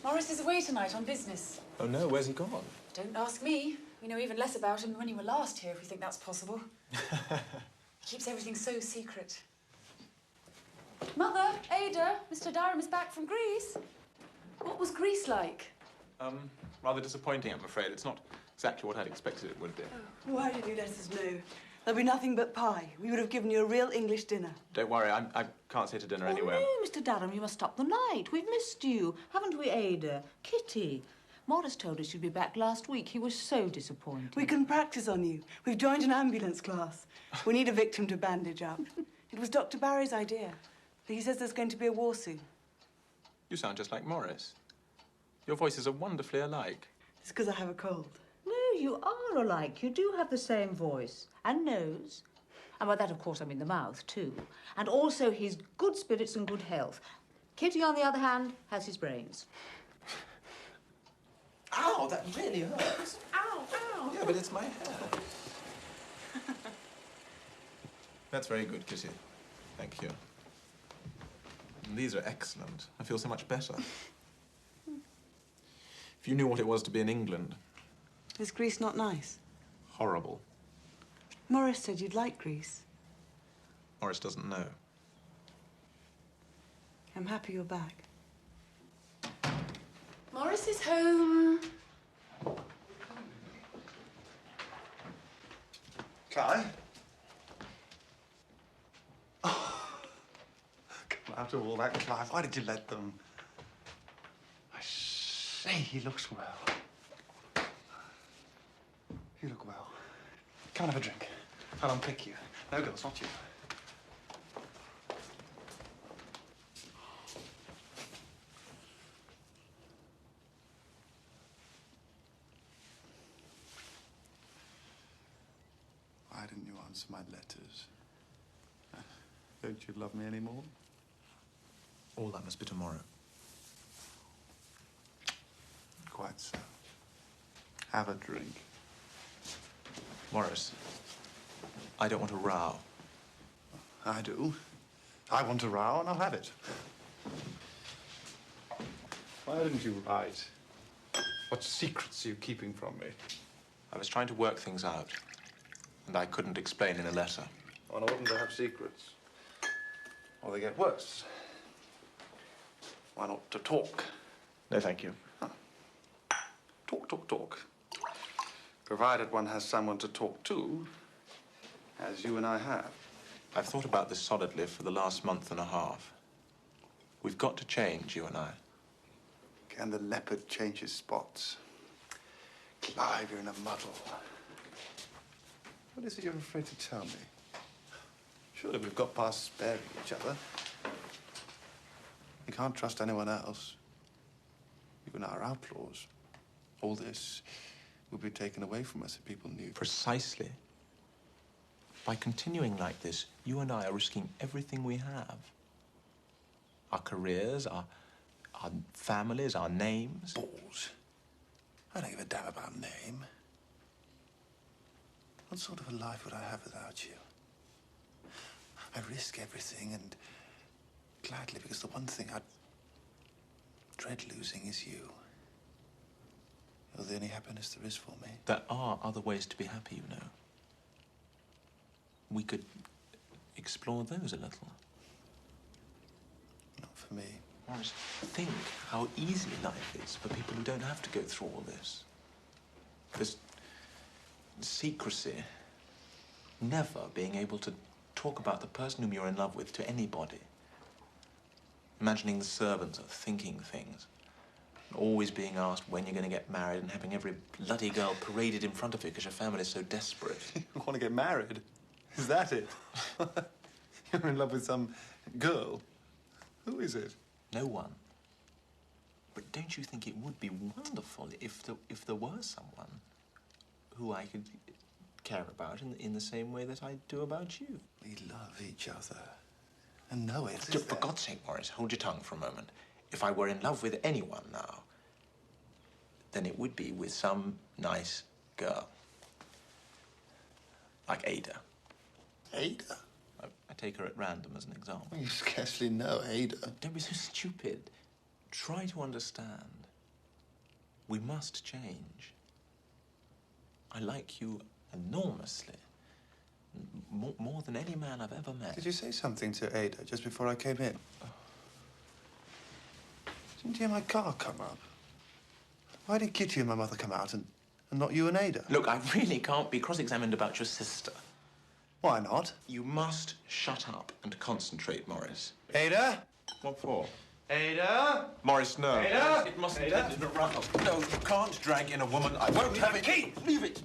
Maurice is away tonight on business. Oh no, where's he gone? Don't ask me. We know even less about him than when you were last here, if you think that's possible. He keeps everything so secret. Mother, Ada, Mr. Durham is back from Greece. What was Greece like? Rather disappointing, I'm afraid. It's not exactly what I'd expected it would be. Why did you let us know? There'll be nothing but pie. We would have given you a real English dinner. Don't worry, I can't stay to dinner anywhere. No, Mr. Durham, you must stop the night. We've missed you. Haven't we, Ada? Kitty. Maurice told us you'd be back last week. He was so disappointed. We can practice on you. We've joined an ambulance class. We need a victim to bandage up. It was Dr. Barry's idea. He says there's going to be a war soon. You sound just like Maurice. Your voices are wonderfully alike. It's because I have a cold. No, you are alike. You do have the same voice and nose. And by that, of course, I mean the mouth, too. And also his good spirits and good health. Kitty, on the other hand, has his brains. Ow, that really hurts. Ow, ow. Yeah, but it's my hair. That's very good, Kitty. Thank you. And these are excellent. I feel so much better. If you knew what it was to be in England. Is Greece not nice? Horrible. Maurice said you'd like Greece. Maurice doesn't know. I'm happy you're back. Maurice is home. Clive? Oh. After all that, Clive, why did you let them? I say, he looks well. You look well. Come and have a drink. I'll unpick you. No, girls, not you. Why didn't you answer my letters? Don't you love me anymore? All that must be tomorrow. Quite so. Have a drink. Maurice, I don't want a row. I do. I want a row, and I'll have it. Why didn't you write? What secrets are you keeping from me? I was trying to work things out, and I couldn't explain in a letter. One oughtn't to have secrets. Or they get worse. Why not to talk? No, thank you. Huh. Talk, talk, talk. Provided one has someone to talk to, as you and I have. I've thought about this solidly for the last month and a half. We've got to change, you and I. Can the leopard change his spots? Clive, you're in a muddle. What is it you're afraid to tell me? Surely we've got past sparing each other. We can't trust anyone else. Even our outlaws. All this would be taken away from us if people knew. Precisely. By continuing like this, you and I are risking everything we have. Our careers, our families, our names. Balls. I don't give a damn about name. What sort of a life would I have without you? I risk everything, and gladly, because the one thing I'd dread losing is you. You're the only happiness there is for me. There are other ways to be happy, you know. We could explore those a little. Not for me. Maurice, think how easy life is for people who don't have to go through all this. This secrecy, never being able to talk about the person whom you're in love with to anybody. Imagining the servants are thinking things. Always being asked when you're going to get married and having every bloody girl paraded in front of you because your family's so desperate. You want to get married? Is that it? You're in love with some girl? Who is it? No one. But don't you think it would be wonderful if there were someone who I could care about in the same way that I do about you? We love each other. And know it. For God's sake, Maurice, hold your tongue for a moment. If I were in love with anyone now, then it would be with some nice girl. Like Ada. Ada? I take her at random as an example. You scarcely know Ada. Don't be so stupid. Try to understand. We must change. I like you enormously. More than any man I've ever met. Did you say something to Ada just before I came in? Didn't you hear my car come up? Why did Kitty and my mother come out and not you and Ada? Look, I really can't be cross-examined about your sister. Why not? You must shut up and concentrate, Maurice. Ada? What for? Ada? Maurice, no. Ada? It mustn't Ada? end in a row. No, you can't drag in a woman. I won't have it. Keith! Leave it.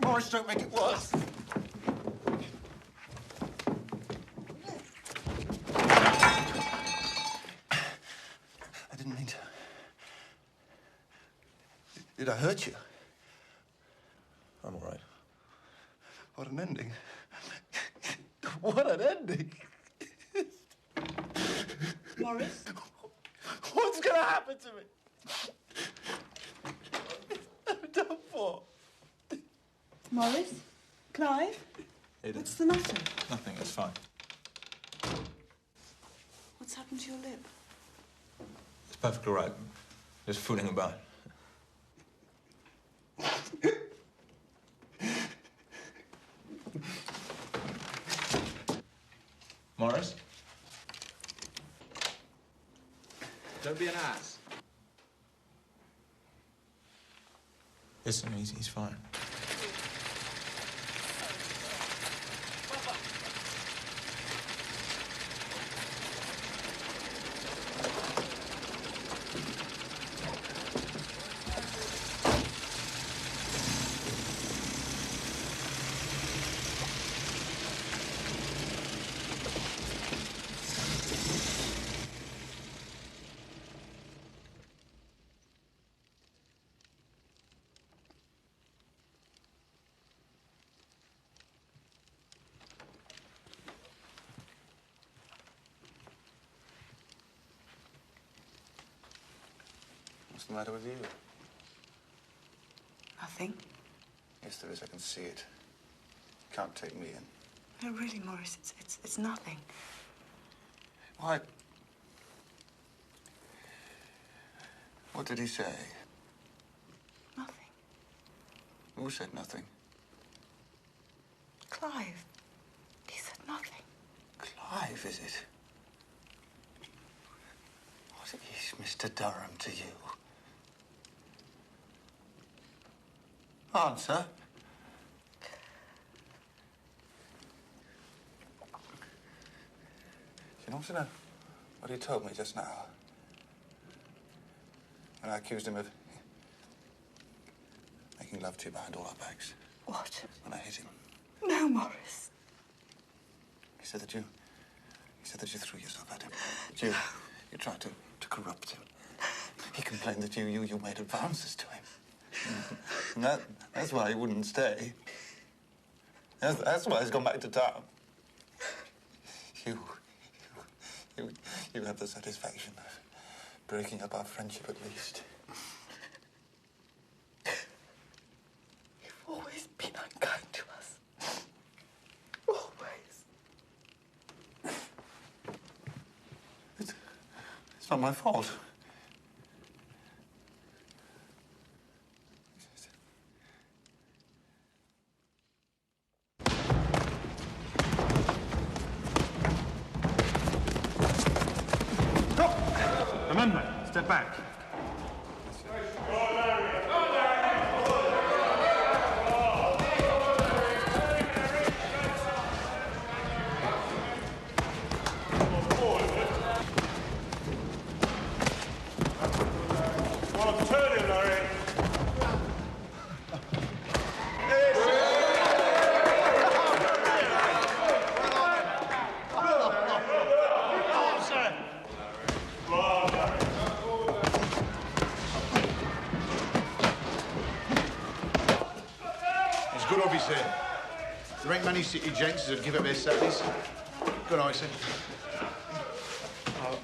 Maurice, don't make it worse. I didn't mean to. Did I hurt you? I'm all right. What an ending. What an ending. Maurice? What's going to happen to me? What am I done for? Maurice? Clive? Ada. What's the matter? Nothing, it's fine. What's happened to your lip? It's perfectly right. Just fooling about. Maurice? Don't be an ass. Listen, he's fine. What's the matter with you? Nothing. Yes, there is. I can see it. Can't take me in. No, really, Maurice, it's nothing. Why? What did he say? Nothing. Who said nothing? Clive. He said nothing. Clive, is it? What is Mr. Durham to you? Answer. You want to know what he told me just now? When I accused him of making love to you behind all our backs. What? When I hit him. No, Maurice. He said that you threw yourself at him. That you tried to corrupt him. He complained that you made advances to him. And that's why he wouldn't stay. That's why he's gone back to town. You have the satisfaction of breaking up our friendship at least. You've always been unkind to us. Always. It's not my fault. canny city gents would give up their salaries. Good night, sir.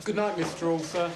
Good night, Mr. Hall, sir.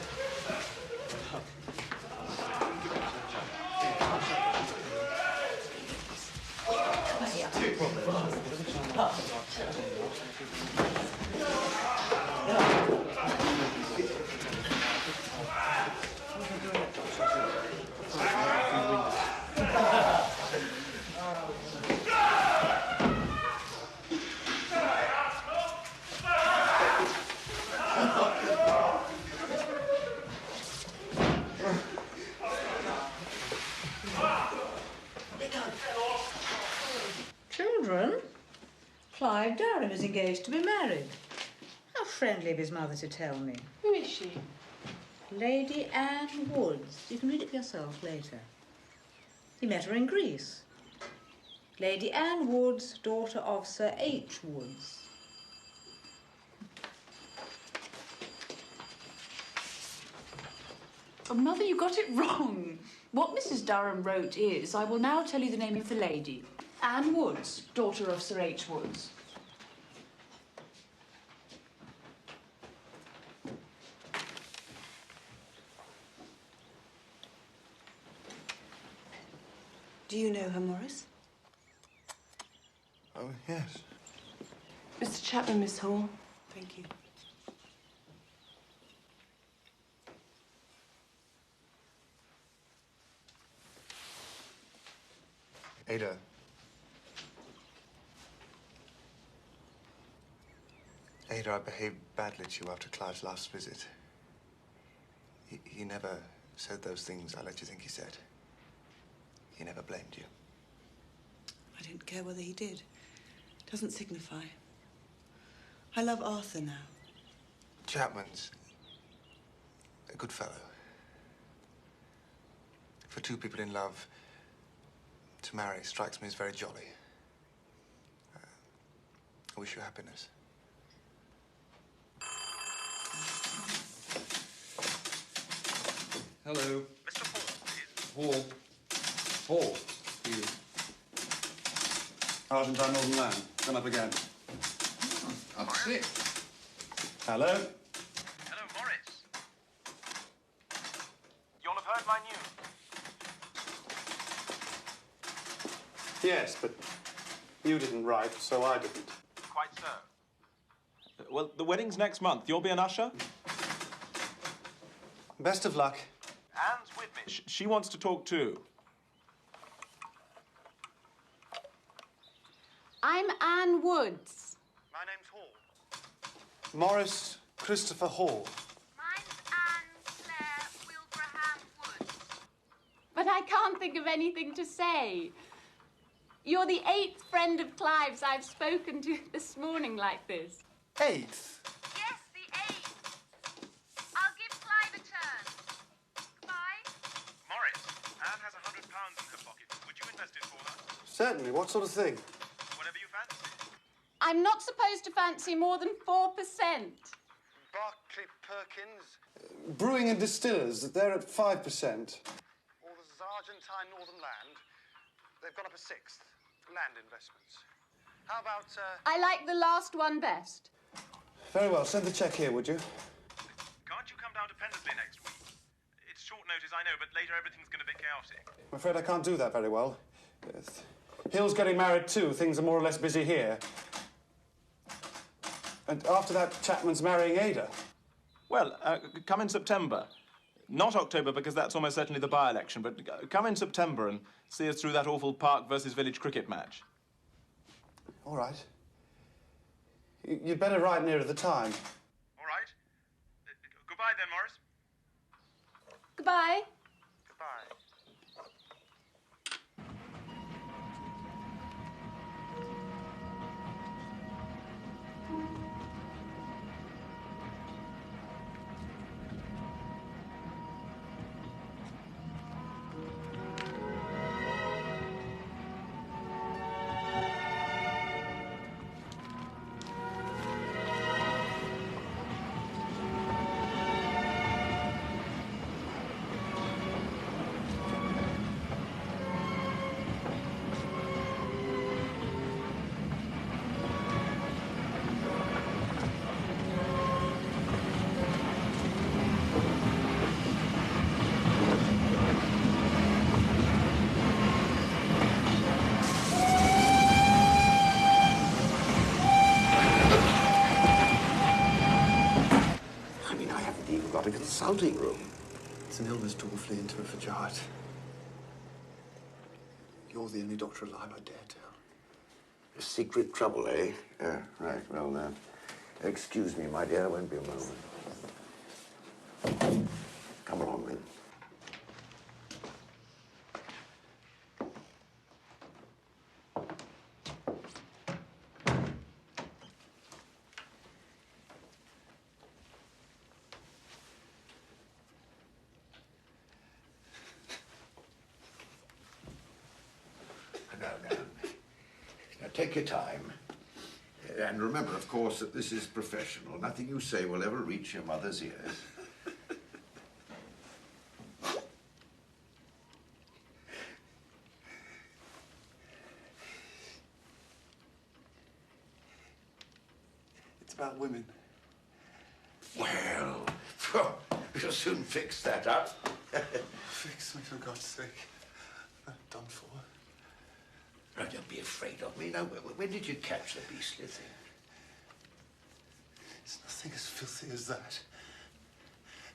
Children, Clive Durham is engaged to be married. How friendly of his mother to tell me. Who is she? Lady Anne Woods. You can read it for yourself later. He met her in Greece. Lady Anne Woods, daughter of Sir H. Woods. Oh, Mother, you got it wrong. What Mrs. Durham wrote is, I will now tell you the name of the lady. Anne Woods, daughter of Sir H. Woods. Do you know her, Maurice? Oh, yes. Mr. Chapman, Miss Hall. Thank you. Ada. Ada, I behaved badly to you after Clive's last visit. He never said those things I let you think he said. He never blamed you. I don't care whether he did. Doesn't signify. I love Arthur now. Chapman's a good fellow. For two people in love, to marry strikes me as very jolly. I wish you happiness. Hello. Mr. Hall, please. Hall. Hall. You. Argentine Northern Land. Come up again. Up six. Hello. Hello, Maurice. You'll have heard my news. Yes, but you didn't write, so I didn't. Quite so. Well, the wedding's next month. You'll be an usher? Best of luck. Anne's with me. She wants to talk too. I'm Anne Woods. My name's Hall. Maurice Christopher Hall. But I can't think of anything to say. You're the 8th friend of Clive's I've spoken to this morning like this. 8th? Yes, the 8th. I'll give Clive a turn. Goodbye. Maurice, Anne has £100 in her pocket. Would you invest it for her? Certainly. What sort of thing? Whatever you fancy. I'm not supposed to fancy more than 4%. Barclay Perkins. Brewing and distillers, they're at 5%. Or there's Argentine Northern Land. They've gone up a 6th. Land investments. How about, I like the last one best. Very well. Send the cheque here, would you? Can't you come down to Pendersley next week? It's short notice, I know, but later everything's going to be chaotic. I'm afraid I can't do that very well. Yes. Hill's getting married too. Things are more or less busy here. And after that, Chapman's marrying Ada. Well, come in September. Not October, because that's almost certainly the by-election, but come in September and see us through that awful Park versus Village cricket match. All right. You'd better write nearer the time. All right. Goodbye then, Maurice. Goodbye. Goodbye. consulting room? It's an illness to flee into it for Jart. You're the only doctor alive I dare tell. Secret trouble, eh? Yeah, right. Well, excuse me, my dear. Won't be a moment. Come along, then. No. Now, take your time. And remember, of course, that this is professional. Nothing you say will ever reach your mother's ears. It's about women. Well, we'll soon fix that up. Fix me, for God's sake. I'm done for. Oh, don't be afraid of me. Now, when did you catch the beastly thing? It's nothing as filthy as that.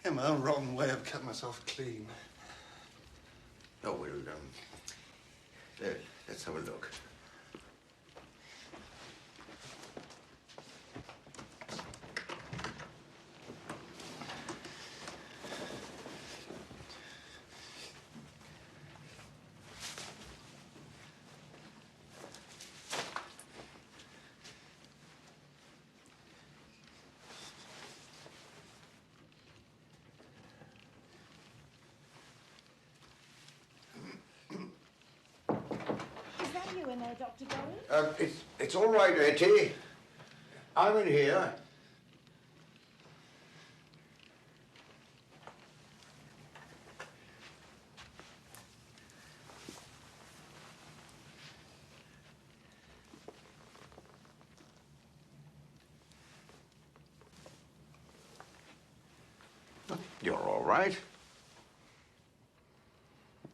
In my own rotten way, I've kept myself clean. Oh, well, let's have a look. In there, Dr. Gorry? It's all right, Etty. I'm in here. You're all right.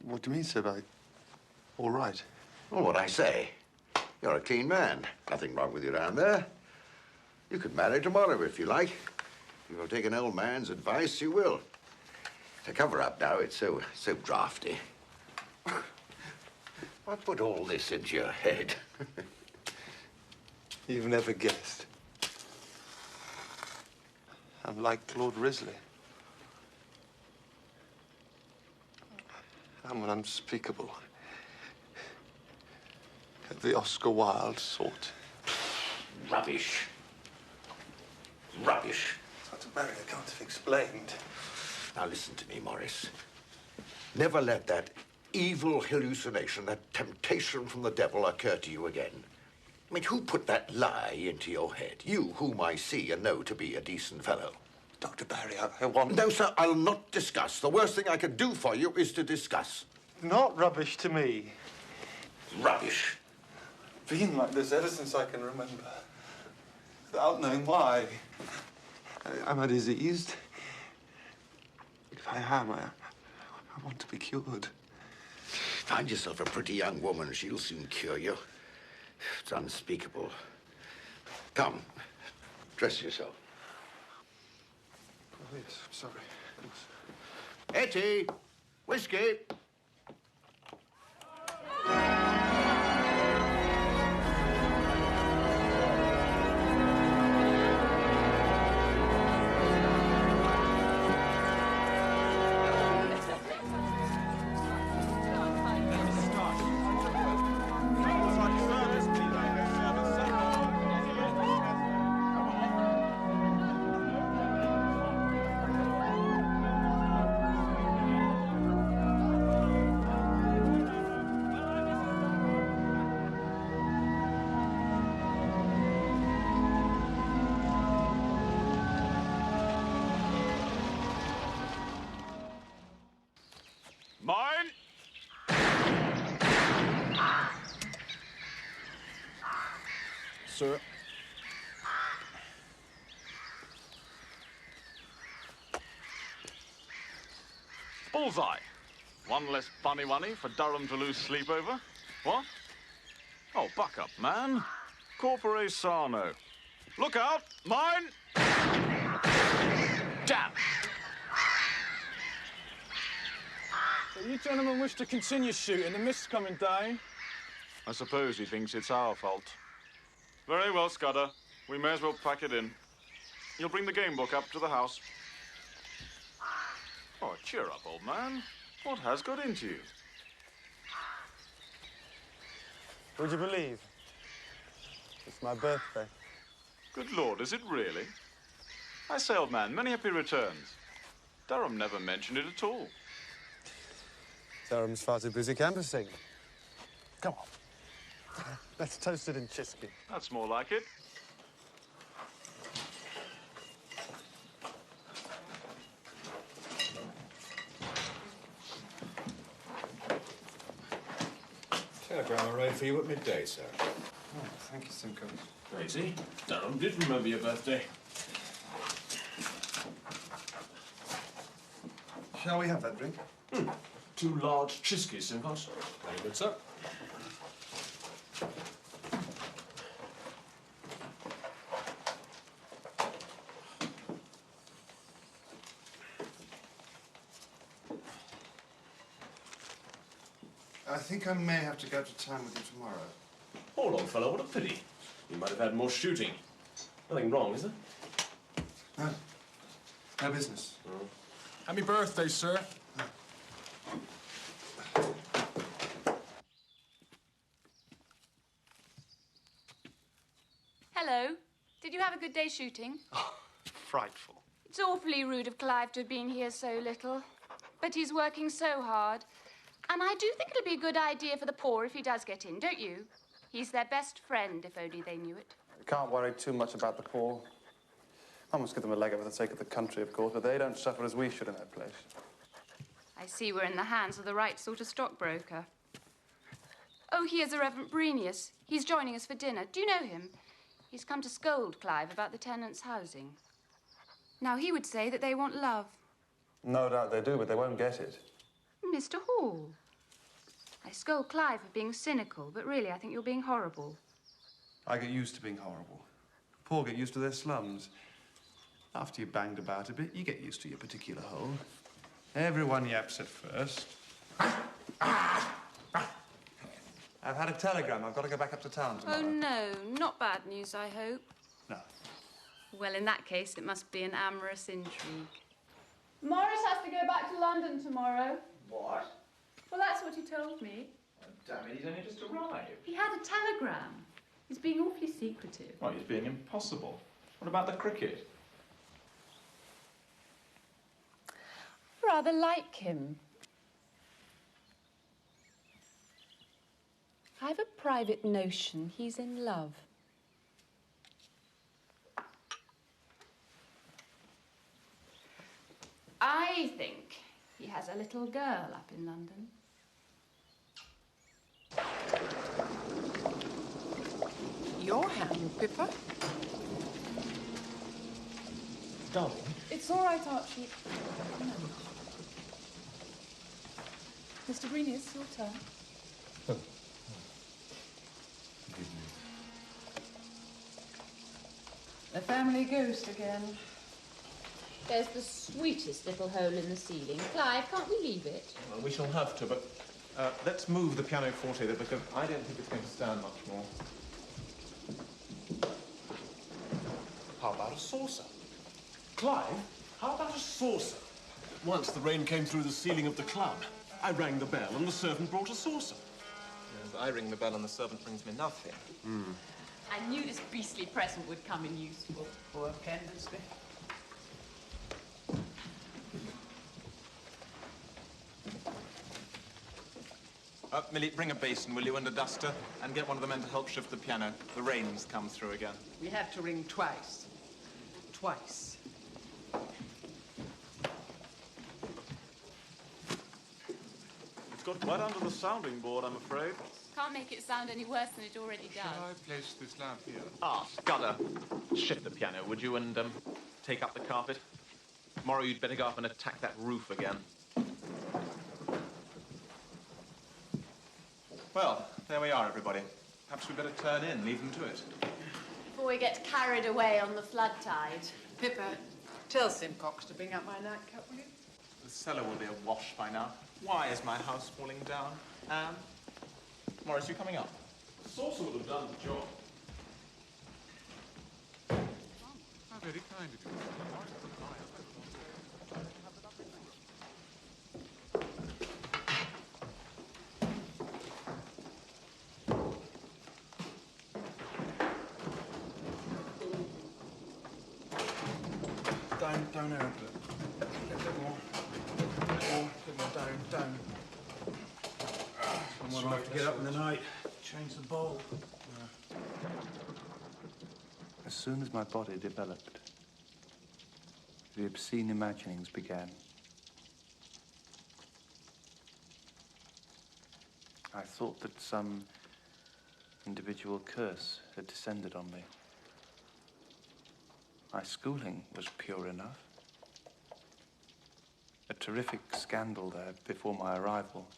What do you mean, sir? All right? Well, what I say. You're a clean man. Nothing wrong with you down there. You could marry tomorrow if you like. If you'll take an old man's advice, you will. To cover up now, it's so drafty. What put all this into your head? You've never guessed. I'm like Claude Risley. I'm an unspeakable. The Oscar Wilde sort. Rubbish. Rubbish. Dr. Barry, I can't have explained. Now listen to me, Maurice. Never let that evil hallucination, that temptation from the devil occur to you again. I mean, who put that lie into your head? You, whom I see and know to be a decent fellow. Dr. Barry, I want... No, sir, I'll not discuss. The worst thing I can do for you is to discuss. Not rubbish to me. Rubbish. Been like this ever since I can remember. Without knowing why. Am I diseased? If I am, I want to be cured. Find yourself a pretty young woman. She'll soon cure you. It's unspeakable. Come, dress yourself. Oh, yes, sorry. Etty, whiskey. Mine! Sir. Bullseye. One less bunny for Durham to lose sleep over. What? Oh, buck up, man. Corpore sano. Look out! Mine! Damn! So you gentlemen wish to continue shooting. The mist's coming down. I suppose he thinks it's our fault. Very well, Scudder. We may as well pack it in. You'll bring the game book up to the house. Oh, cheer up, old man. What has got into you? Would you believe? It's my birthday. Good Lord, is it really? I say, old man, many happy returns. Durham never mentioned it at all. Durham's far too busy canvassing. Come on. Let's toast it in Chisky. That's more like it. Telegram arrived for you at midday, sir. Oh, thank you, Simcoe. Crazy. Durham did remember your birthday. Shall we have that drink? 2 large Chiskies, Simcoe. Very good, sir. I think I may have to go to town with you tomorrow. Hold on, fellow, what a pity. You might have had more shooting. Nothing wrong, is there? No. No business. Happy birthday, sir. Hello. Did you have a good day shooting? Frightful. It's awfully rude of Clive to have been here so little. But he's working so hard. And I do think it'll be a good idea for the poor if he does get in, don't you? He's their best friend, if only they knew it. We can't worry too much about the poor. I must give them a leg up for the sake of the country, of course, but they don't suffer as we should in that place. I see we're in the hands of the right sort of stockbroker. Oh, here's the Reverend Brenius. He's joining us for dinner. Do you know him? He's come to scold Clive about the tenants' housing. Now, he would say that they want love. No doubt they do, but they won't get it. Mr. Hall. I scold Clive for being cynical, but really I think you're being horrible. I get used to being horrible. Poor get used to their slums. After you banged about a bit, you get used to your particular hole. Everyone yaps at first. I've had a telegram. I've got to go back up to town tomorrow. Oh, no. Not bad news, I hope. No. Well, in that case, it must be an amorous intrigue. Maurice has to go back to London tomorrow. What? Well, that's what he told me. Oh, damn it, he's only just arrived. He had a telegram. He's being awfully secretive. Oh, he's being impossible. What about the cricket? Rather like him. I've a private notion he's in love. I think he has a little girl up in London. Your hand, Pippa. Darling. It's all right, Archie. No. Mr. Brenius, your turn. Oh. The family ghost again. There's the sweetest little hole in the ceiling. Clive, can't we leave it? Well, we shall have to, but let's move the pianoforte there because I don't think it's going to stand much more. How about a saucer? Clive, how about a saucer? Once the rain came through the ceiling of the club. I rang the bell and the servant brought a saucer. Yes, I ring the bell and the servant brings me nothing. I knew this beastly present would come in useful. Poor Pendlesley. Millie, bring a basin, will you, and a duster, and get one of the men to help shift the piano. The rain's come through again. We had to ring twice. Twice. It's got quite under the sounding board, I'm afraid. Can't make it sound any worse than it already does. Shall I place this lamp here? Ah, Scudder, shift the piano, would you, and take up the carpet? Tomorrow you'd better go up and attack that roof again. Well, there we are, everybody. Perhaps we'd better turn in, leave them to it. Before we get carried away on the flood tide. Pippa, tell Simcox to bring up my nightcap, will you? The cellar will be awash by now. Why is my house falling down? Anne? Maurice, you coming up? The saucer would have done the job. How very kind of you. Down there a bit. A bit more. A bit more down. Someone will have to get up in the night, change the bowl. As soon as my body developed, the obscene imaginings began. I thought that some individual curse had descended on me. My schooling was pure enough. A terrific scandal there before my arrival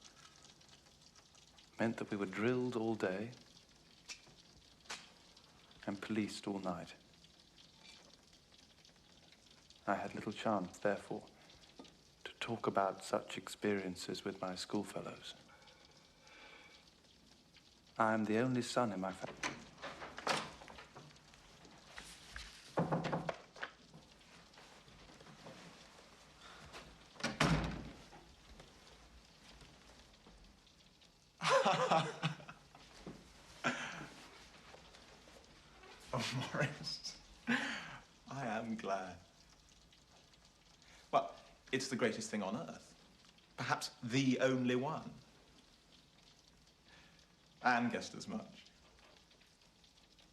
meant that we were drilled all day and policed all night. I had little chance, therefore, to talk about such experiences with my schoolfellows. I am the only son in my family. Oh, Maurice, I am glad. Well, it's the greatest thing on earth. Perhaps the only one. Anne guessed as much.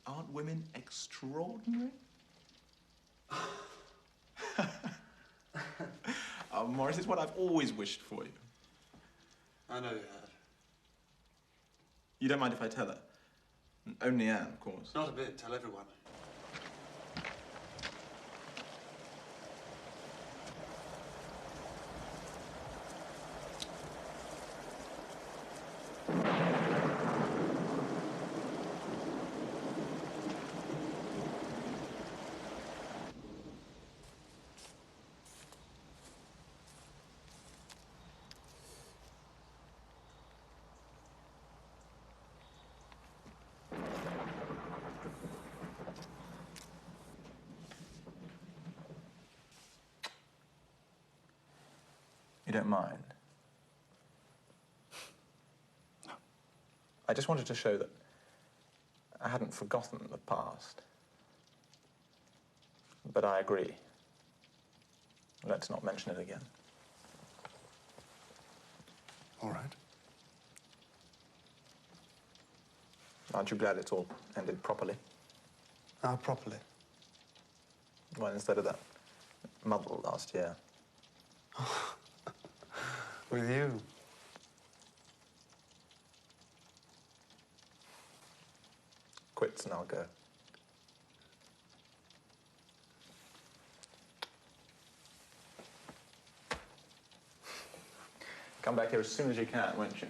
Aren't women extraordinary? Oh, Maurice, it's what I've always wished for you. I know you have. You don't mind if I tell her? Only Anne, of course. Not a bit. Tell everyone. You don't mind? No. I just wanted to show that I hadn't forgotten the past. But I agree. Let's not mention it again. All right. Aren't you glad it's all ended properly? How properly? Well, instead of that muddle last year. With you. Quits and I'll go. Come back here as soon as you can, won't you?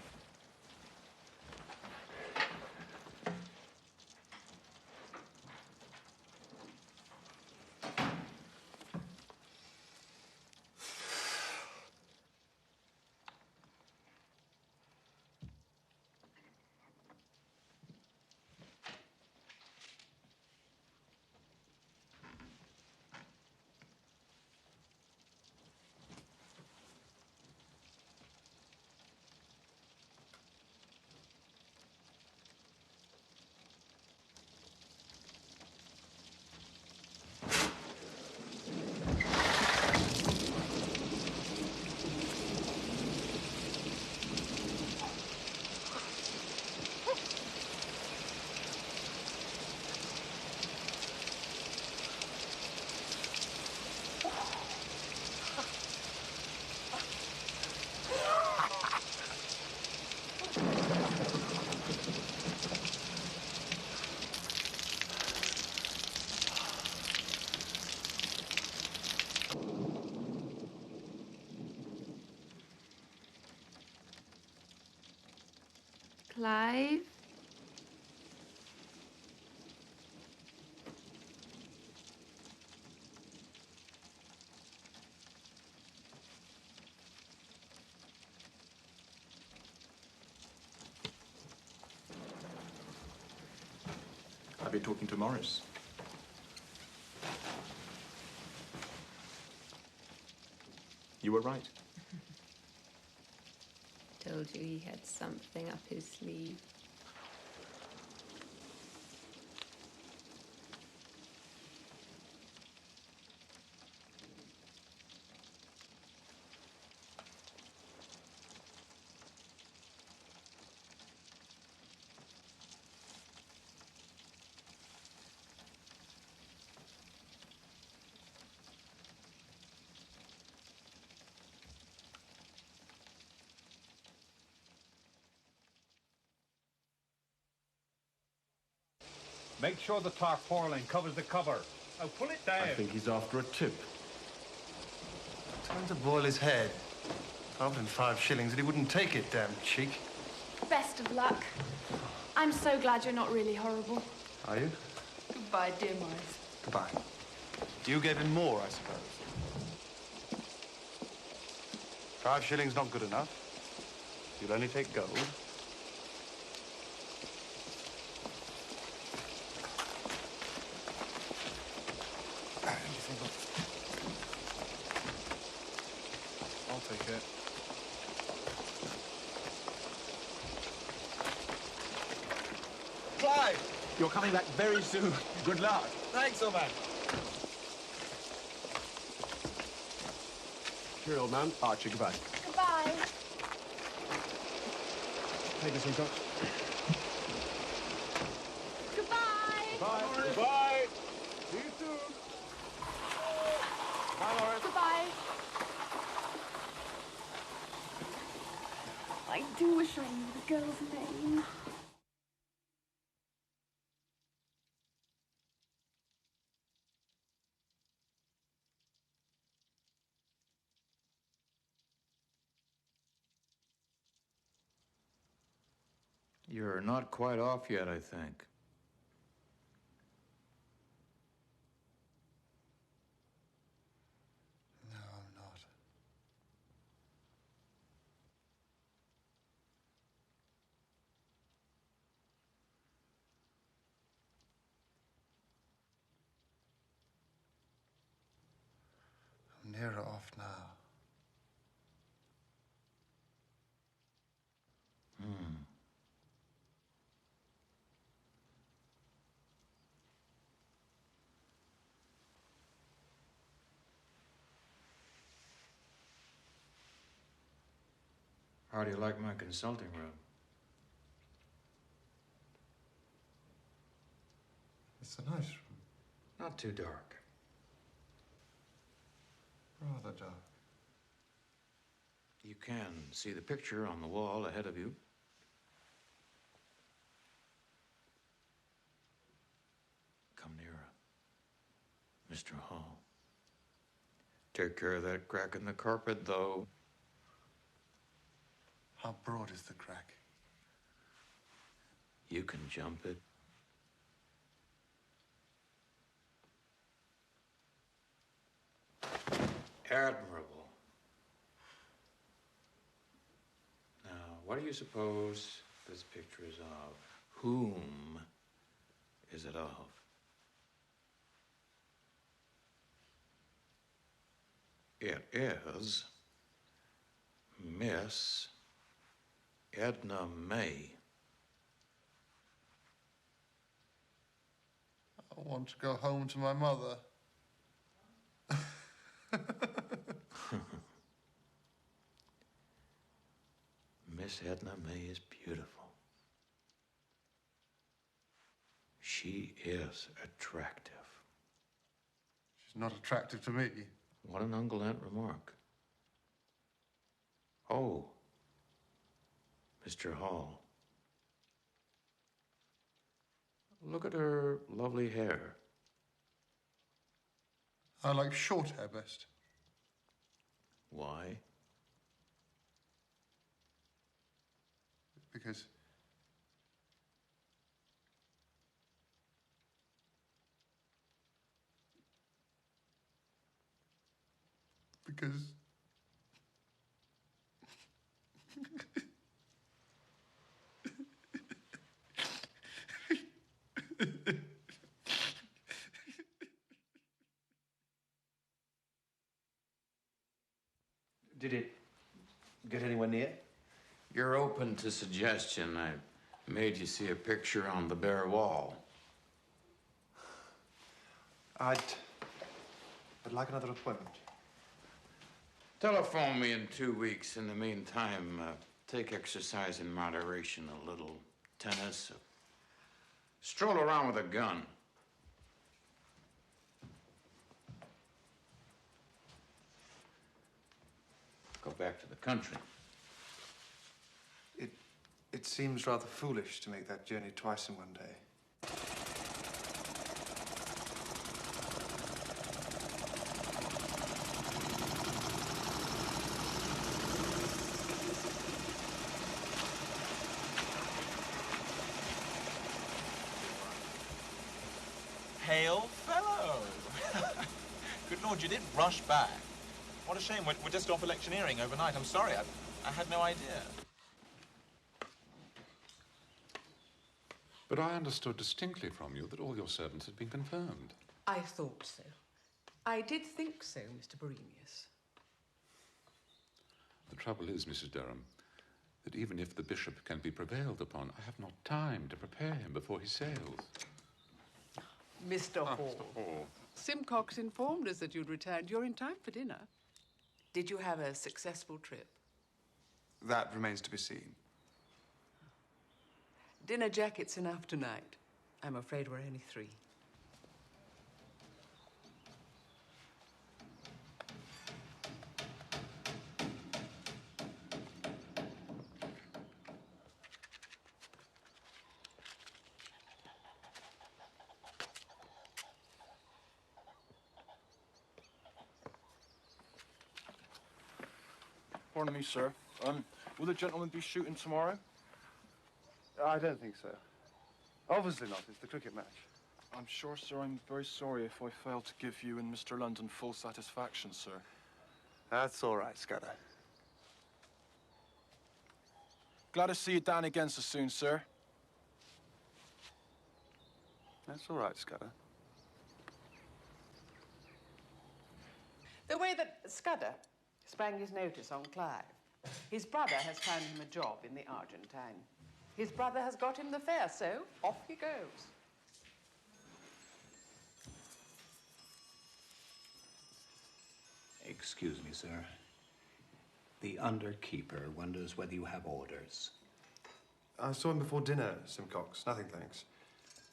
Clive? be talking to Maurice. You were right. Told you he had something up his sleeve. Make sure the tarpaulin covers the cover. Now pull it down. I think he's after a tip. Time to boil his head. I offered him 5 shillings and he wouldn't take it, damn cheek. Best of luck. I'm so glad you're not really horrible. Are you? Goodbye, dear Maurice. Goodbye. You gave him more, I suppose. 5 shillings not good enough. You'll only take gold. I'll take it. Clive! You're coming back very soon. Good luck. Thanks, old man. Here, old man. Archie, goodbye. Goodbye. Take this, Wilcox. Goodbye. Bye. Goodbye. See you soon. Bye, Maurice. Goodbye. I do wish I knew the girl's name. You're not quite off yet, I think. No, I'm not. I'm nearer off now. How do you like my consulting room? It's a nice room. Not too dark. Rather dark. You can see the picture on the wall ahead of you. Come nearer. Mr. Hall. Take care of that crack in the carpet, though. How broad is the crack? You can jump it. Admirable. Now, what do you suppose this picture is of? Whom is it of? It is Miss Edna May. I want to go home to my mother. Miss Edna May is beautiful. She is attractive. She's not attractive to me. What an ungallant remark. Oh, Mr. Hall. Look at her lovely hair. I like short hair best. Why? Because Did it get anywhere near? You're open to suggestion. I made you see a picture on the bare wall. I'd like another appointment. Telephone me in 2 weeks. In the meantime, take exercise in moderation, a little tennis, stroll around with a gun. Go back to the country. It seems rather foolish to make that journey twice in one day. Hail fellow! Good Lord, you did rush back. What a shame. We're just off electioneering overnight. I'm sorry. I had no idea. But I understood distinctly from you that all your servants had been confirmed. I thought so. I did think so, Mr. Borenius. The trouble is, Mrs. Durham, that even if the bishop can be prevailed upon, I have not time to prepare him before he sails. Mr. Hall. Mr. Hall. Simcox informed us that you'd returned. You're in time for dinner. Did you have a successful trip? That remains to be seen. Dinner jacket's enough tonight. I'm afraid we're only 3. Pardon me, sir. Will the gentleman be shooting tomorrow? I don't think so. Obviously not. It's the cricket match. I'm sure, sir, I'm very sorry if I failed to give you and Mr. London full satisfaction, sir. That's all right, Scudder. Glad to see you down again so soon, sir. That's all right, Scudder. The way that Scudder sprang his notice on Clive. His brother has found him a job in the Argentine. His brother has got him the fare, so off he goes. Excuse me, sir. The underkeeper wonders whether you have orders. I saw him before dinner, Simcox. Nothing, thanks.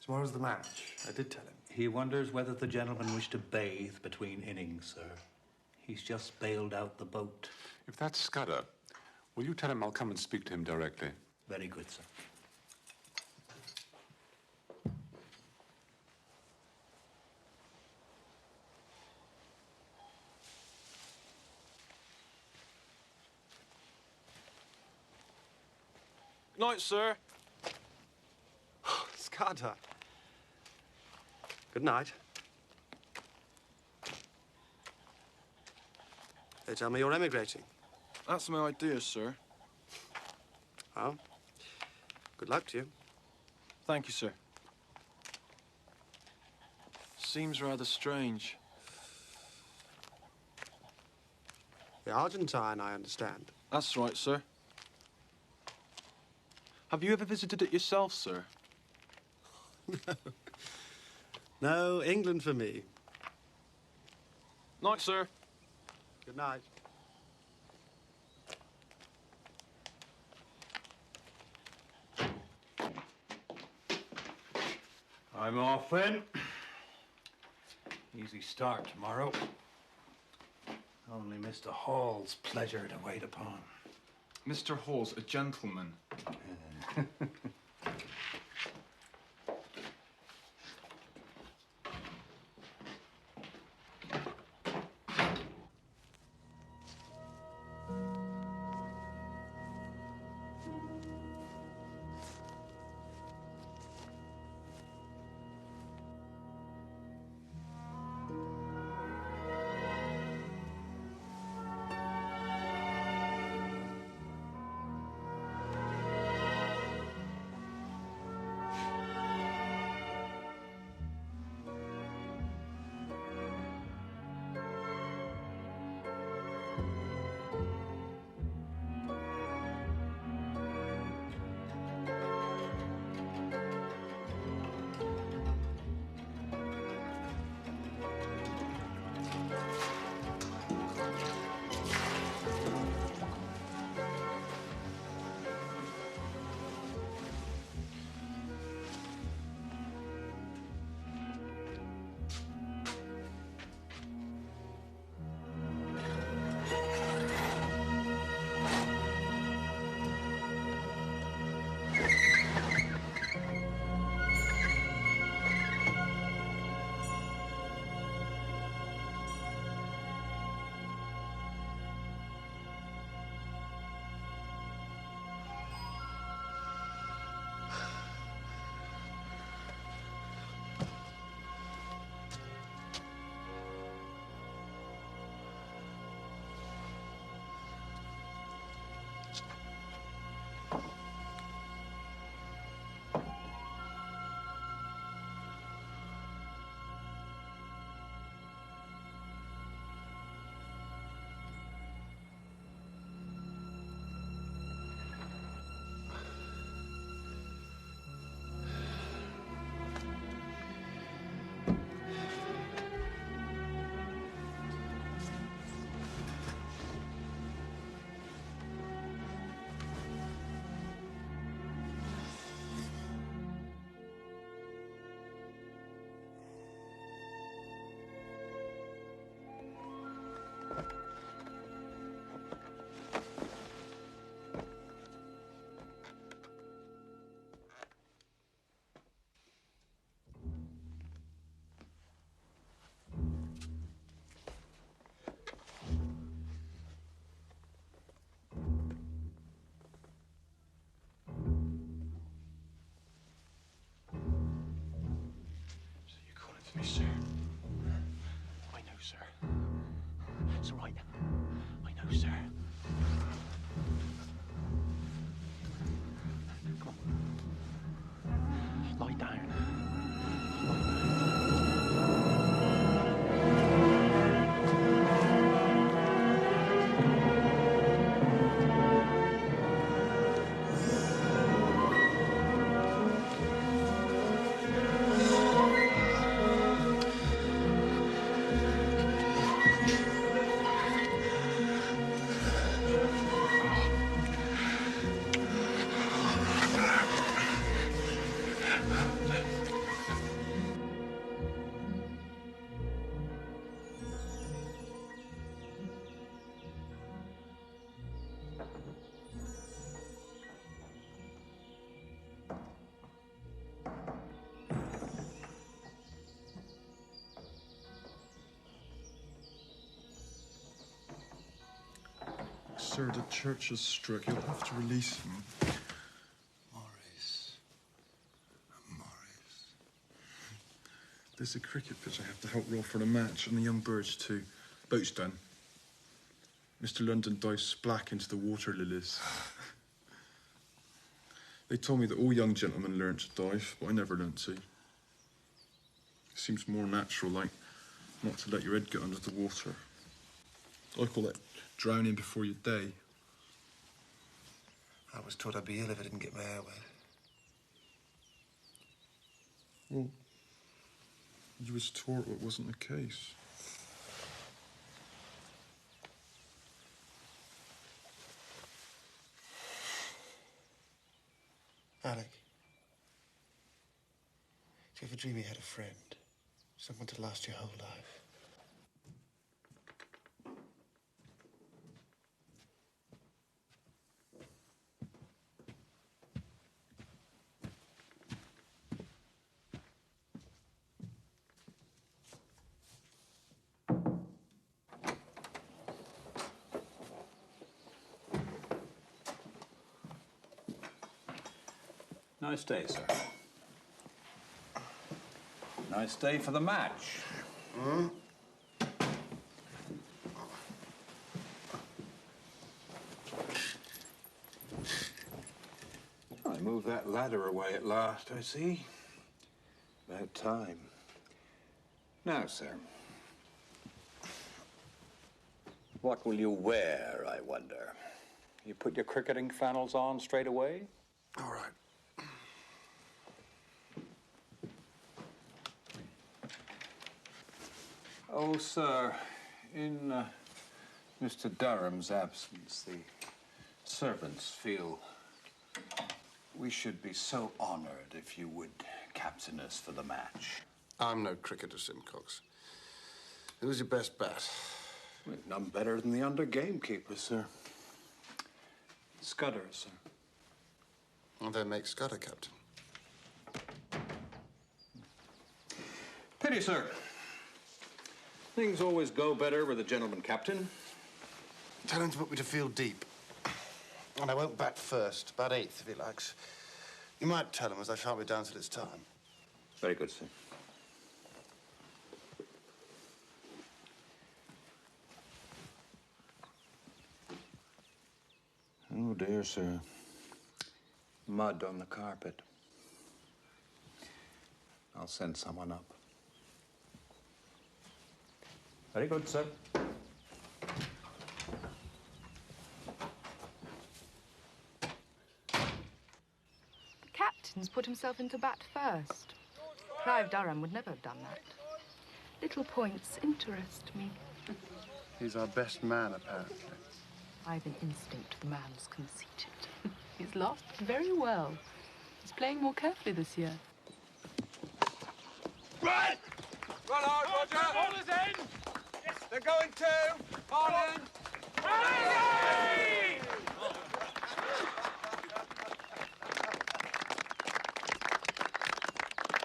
Tomorrow's the match. I did tell him. He wonders whether the gentleman wish to bathe between innings, sir. He's just bailed out the boat. If that's Scudder, will you tell him I'll come and speak to him directly? Very good, sir. Good night, sir. Scudder. Good night. They tell me you're emigrating. That's my idea, sir. Well, good luck to you. Thank you, sir. Seems rather strange. The Argentine, I understand. That's right, sir. Have you ever visited it yourself, sir? No, England for me. Night, sir. Good night. I'm off then. Easy start tomorrow. Only Mr. Hall's pleasure to wait upon. Mr. Hall's a gentleman. sir. It's all right. I know, sir. Come on. Lie down. Sir, the church is struck. You'll have to release him. Maurice. Maurice. There's a cricket pitch I have to help roll for the match, and the young birds too. Boat's done. Mr. London dives splack into the water lilies. They told me that all young gentlemen learn to dive, but I never learnt to. It seems more natural, like not to let your head get under the water. I call it drowning before your day. I was taught I'd be ill if I didn't get my hair wet. Well, you was taught it wasn't the case. Alec, do you ever dream you had a friend? Someone to last your whole life? Nice day, sir. Nice day for the match. Hmm? I moved that ladder away at last, I see. About time. Now, sir. What will you wear, I wonder? You put your cricketing flannels on straight away? All right. Oh, sir, in Mr. Durham's absence, the servants feel we should be so honored if you would captain us for the match. I'm no cricketer, Simcox. Who's your best bat? Well, none better than the under gamekeeper, sir. Scudder, sir. Well, then make Scudder captain. Pity, sir. Things always go better with a gentleman captain. Tell him to put me to field deep. And I won't bat first, bat eighth if he likes. You might tell him, as I shan't be down till it's time. Very good, sir. Oh, dear, sir. Mud on the carpet. I'll send someone up. Very good, sir. The captain's put himself into bat first. Clive Durham would never have done that. Little points interest me. He's our best man, apparently. I've an instinct the man's conceited. He's lost very well. He's playing more carefully this year. Right! Well on, Roger! Bowlers in! Yes. They're going to! Harlan! Hey!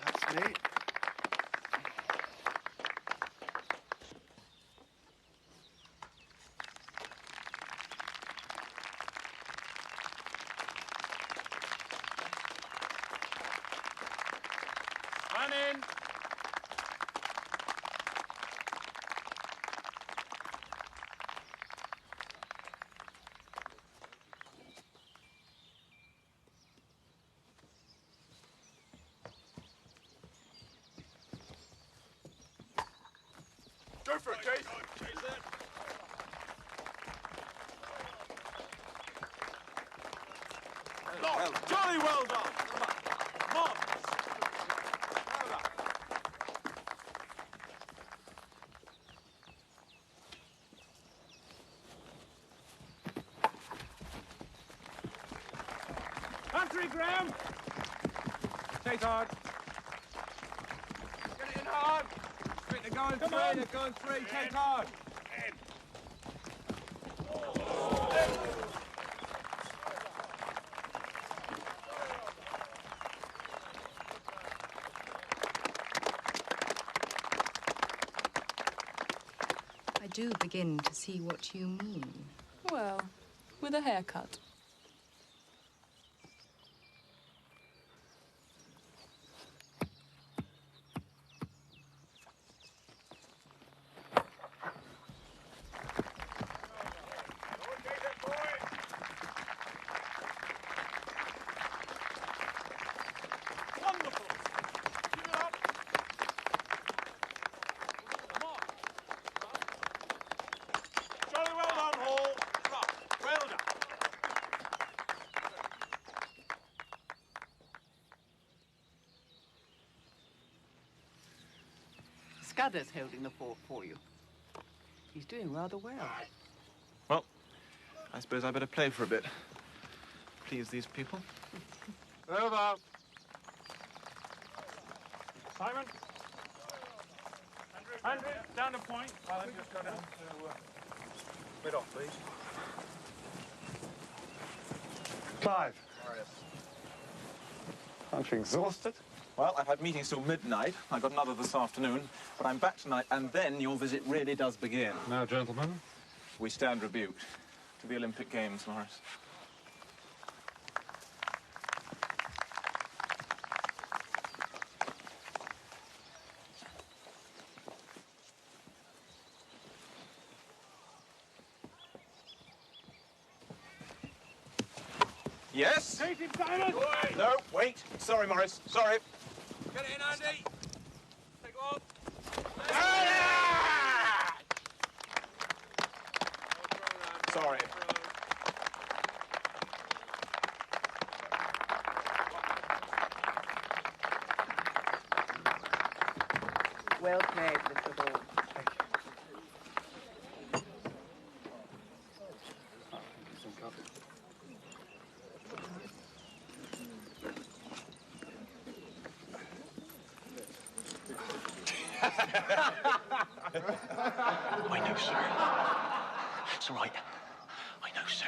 That's me. Run in! Go for it, Keith. Well, Jolly well done. Come on. Marvellous. well done. Country, Graham! Take hard. Get it in hard. They're going Come three, on. they're going three. Take hard. I do begin to see what you mean. Well, with a haircut. Wonderful. Keep it up. Come on. Jolly well done, Hall. Right. Well done. Scudder's holding the fort for you. He's doing rather well. Well, I suppose I better play for a bit. Please these people. Over. Simon? Andrew, down the point. I'll just go down to mid-off, please. Clive. Maurice. Aren't you exhausted? Well, I've had meetings till midnight. I've got another this afternoon, but I'm back tonight, and then your visit really does begin. Now, gentlemen. We stand rebuked. To the Olympic Games, Maurice. Yes? Take him, Simon! No, wait. Sorry, Maurice. Sorry. Get it in, Andy. Take one. Sorry. Well played, Mr. Hall. I know, sir. That's right. I know, sir.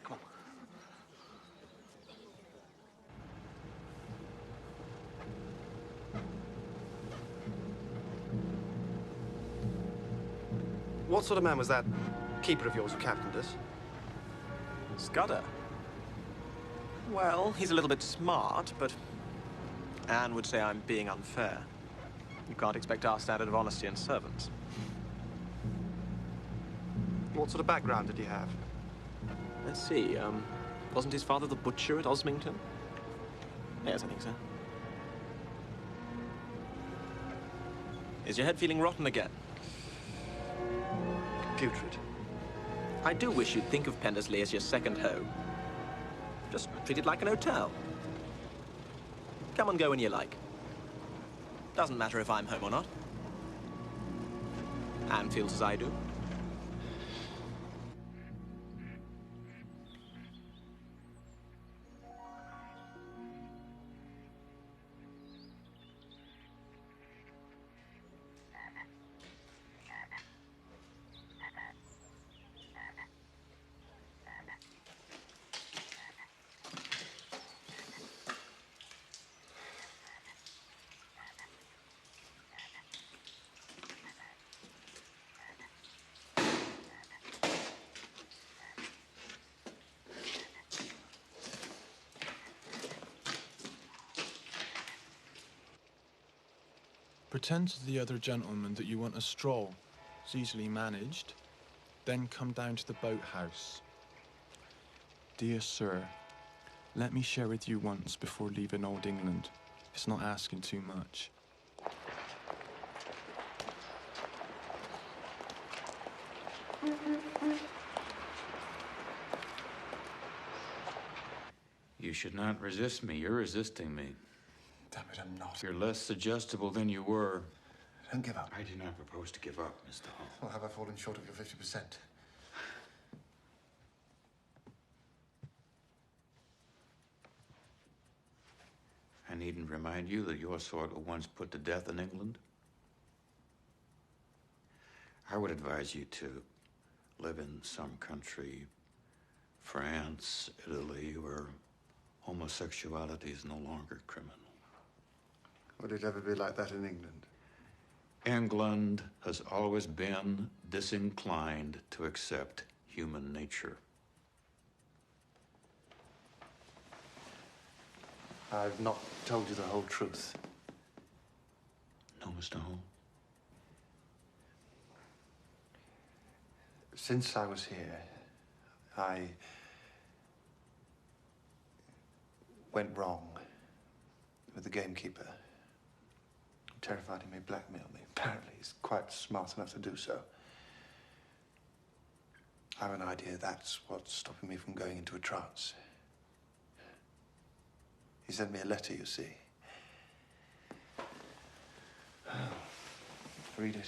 Come on. What sort of man was that keeper of yours who captained us? Scudder? Well, he's a little bit smart, but Anne would say I'm being unfair. You can't expect our standard of honesty in servants. What sort of background did he have? Let's see, wasn't his father the butcher at Osmington? Yes, I think so. Is your head feeling rotten again? Putrid. I do wish you'd think of Pendersley as your second home. Just treat it like an hotel. Come and go when you like. Doesn't matter if I'm home or not. Anne feels as I do. Pretend to the other gentleman that you want a stroll. It's easily managed. Then come down to the boathouse. Dear sir, let me share with you once before leaving old England It's not asking too much. You should not resist me. You're resisting me. Damn it, I'm not. You're less suggestible than you were. Don't give up. I do not propose to give up, Mr. Hall. Well, have I fallen short of your 50%? I needn't remind you that your sort were once put to death in England. I would advise you to live in some country, France, Italy, where homosexuality is no longer criminal. Would it ever be like that in England? England has always been disinclined to accept human nature. I've not told you the whole truth. No, Mr. Hall. Since I was here, I went wrong with the gamekeeper. Terrified he may blackmail me. Apparently, he's quite smart enough to do so. I have an idea that's what's stopping me from going into a trance. He sent me a letter, you see. Read it.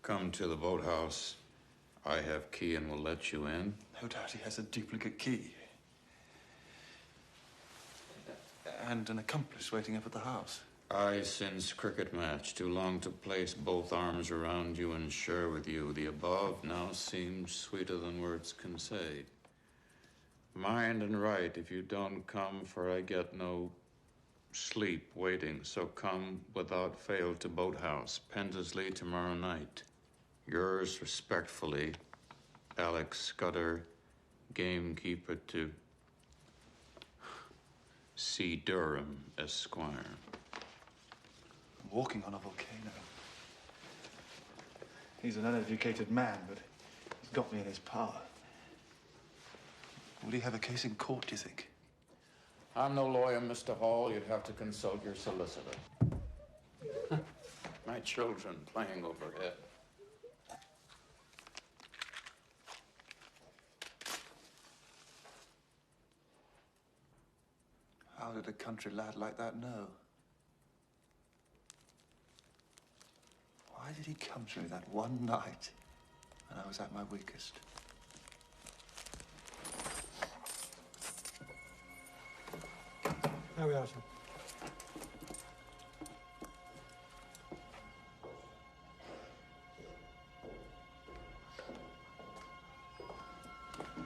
Come to the boathouse. I have key and will let you in. No doubt he has a duplicate key. And an accomplice waiting up at the house. I since cricket match, too long to place both arms around you and share with you. The above now seems sweeter than words can say. Mind and right if you don't come, for I get no sleep waiting. So come without fail to boathouse, Pendesley, tomorrow night. Yours respectfully, Alex Scudder, gamekeeper to C. Durham, Esquire. I'm walking on a volcano. He's an uneducated man, but he's got me in his power. Will he have a case in court, do you think? I'm no lawyer, Mr. Hall. You'd have to consult your solicitor. My children playing overhead. How did a country lad like that know? Why did he come to me that one night when I was at my weakest? There we are, sir.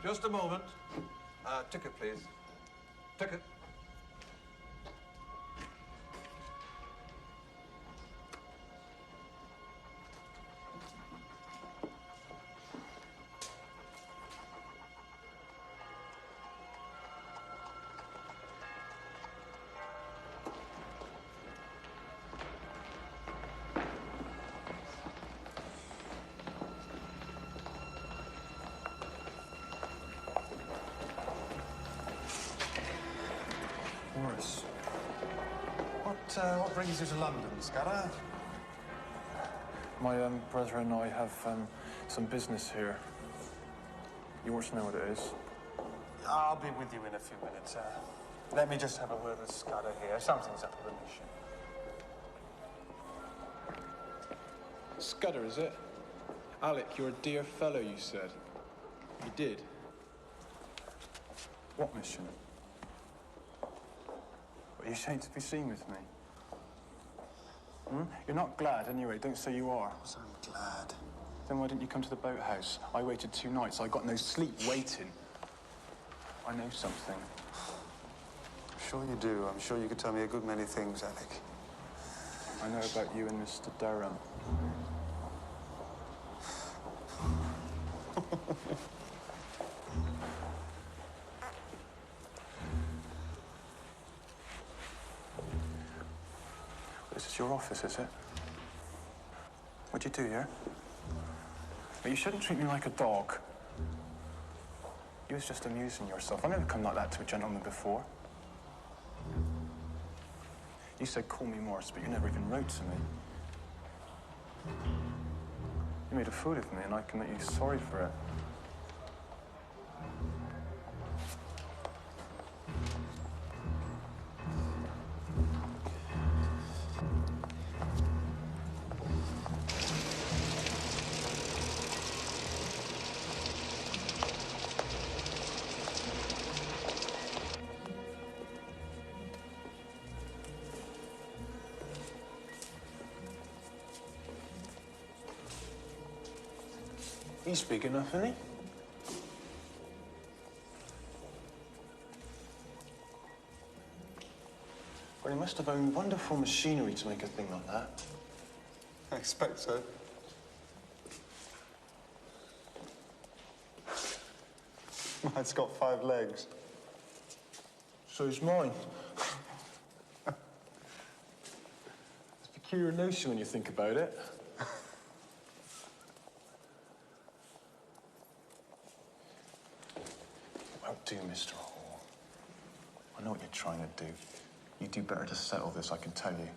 Just a moment. Ticket, please. Ticket. Maurice, what brings you to London, Scudder? My brother and I have some business here. You want to know what it is? I'll be with you in a few minutes. Let me just have a word with Scudder here. Something's up with the mission. Scudder, is it? Alec, you're a dear fellow, you said. You did? What mission? Are you ashamed to be seen with me? Hmm? You're not glad, anyway. Don't say you are. Of course I'm glad. Then why didn't you come to the boathouse? I waited 2 nights. I got no sleep waiting. I know something. I'm sure you do. I'm sure you could tell me a good many things, Alec. I know about you and Mr. Durham. office, is it? What'd you do here? But you shouldn't treat me like a dog. You was just amusing yourself. I've never come like that to a gentleman before. You said call me Maurice, but you never even wrote to me. You made a fool of me, and I can make you sorry for it. He's big enough, isn't he? Well, he must have owned wonderful machinery to make a thing like that. I expect so. Mine's got 5 legs. So's mine. It's a peculiar notion when you think about it. Won't do, Mr. Hall. I know what you're trying to do. You do better to settle this, I can tell you.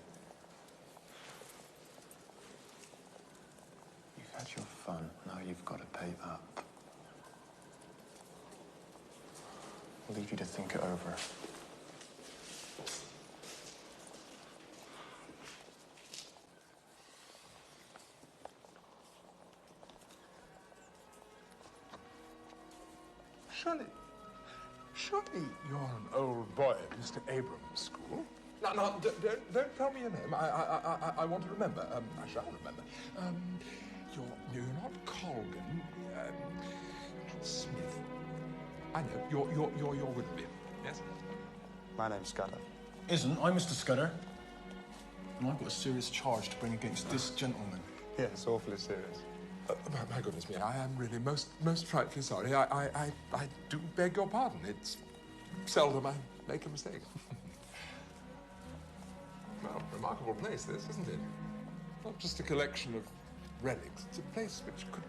You've had your fun, now you've got to pay up. I'll leave you to think it over. Surely you're an old boy at Mr. Abrams' school. No, don't tell me your name. I want to remember. I shall remember. You're not Colgan. Smith. I know. You're Willoughby. Yes. My name's Scudder. Isn't. I'm Mr. Scudder. And I've got a serious charge to bring against this gentleman. Yes, awfully serious. My goodness me, I am really most frightfully sorry. I do beg your pardon. It's seldom I make a mistake. Well, remarkable place, this, isn't it? Not just a collection of relics. It's a place which could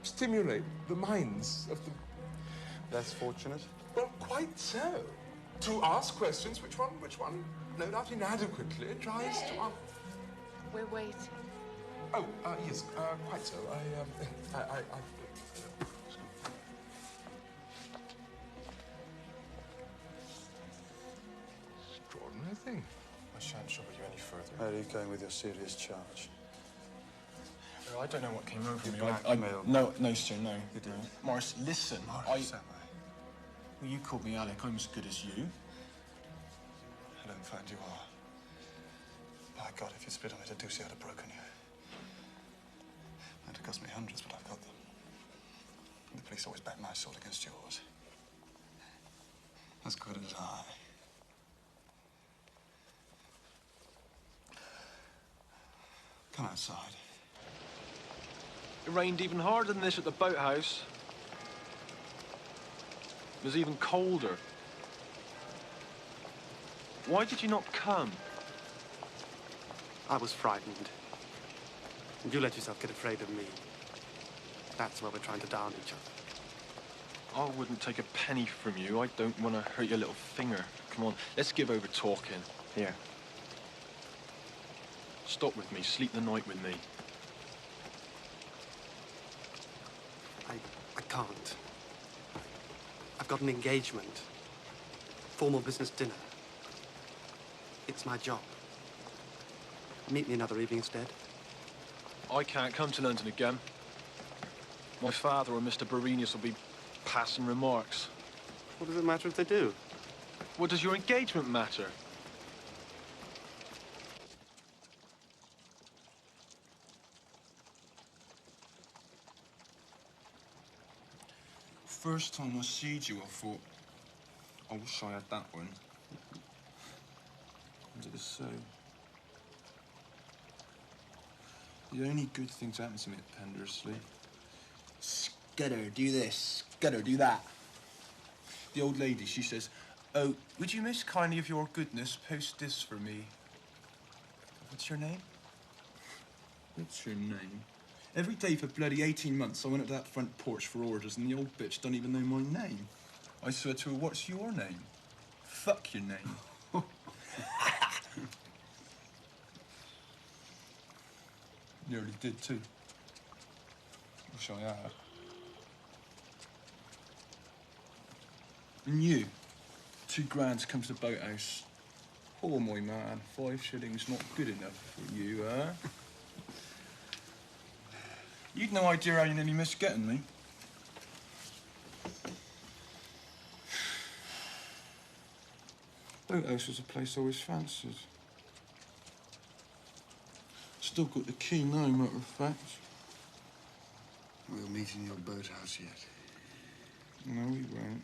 stimulate the minds of the... Less fortunate? Well, quite so. To ask questions, which one, no doubt inadequately, tries to answer. We're waiting. Oh, yes, quite so. Extraordinary thing. I shan't trouble you any further. Where are you going with your serious charge? Well, I don't know what came over me. Blackmailed. No, sir, no. You did? No. Maurice, listen. Maurice, am Well, you called me Alec. I'm as good as you. I don't find you are. By God, if you spit on it, I do see I'd have broken you. It'd cost me hundreds, but I've got them. The police always back my sword against yours. As good as I. Come outside. It rained even harder than this at the boathouse. It was even colder. Why did you not come? I was frightened. And you let yourself get afraid of me. That's why we're trying to down each other. I wouldn't take a penny from you. I don't want to hurt your little finger. Come on, let's give over talking. Here. Stop with me. Sleep the night with me. I can't. I've got an engagement. Formal business dinner. It's my job. Meet me another evening instead. I can't come to London again. My father or Mr. Berenius will be passing remarks. What does it matter if they do? What does your engagement matter? First time I seed you, I thought, I wish I had that one. And it is so. The only good things happen to me at Pendersley. Scudder, do this. Scudder, do that. The old lady, she says, oh, would you most kindly of your goodness post this for me? What's your name? What's your name? Every day for bloody 18 months, I went up to that front porch for orders, and the old bitch don't even know my name. I said to her, what's your name? Fuck your name. Nearly did, too. Wish I had. And you, 2 grand to come to the boathouse. Oh, my man, 5 shillings not good enough for you, huh? You'd no idea how you nearly missed getting me. Boathouse was a place I always fancied. Still got the key now, matter of fact. We'll meet in your boathouse yet. No, we won't.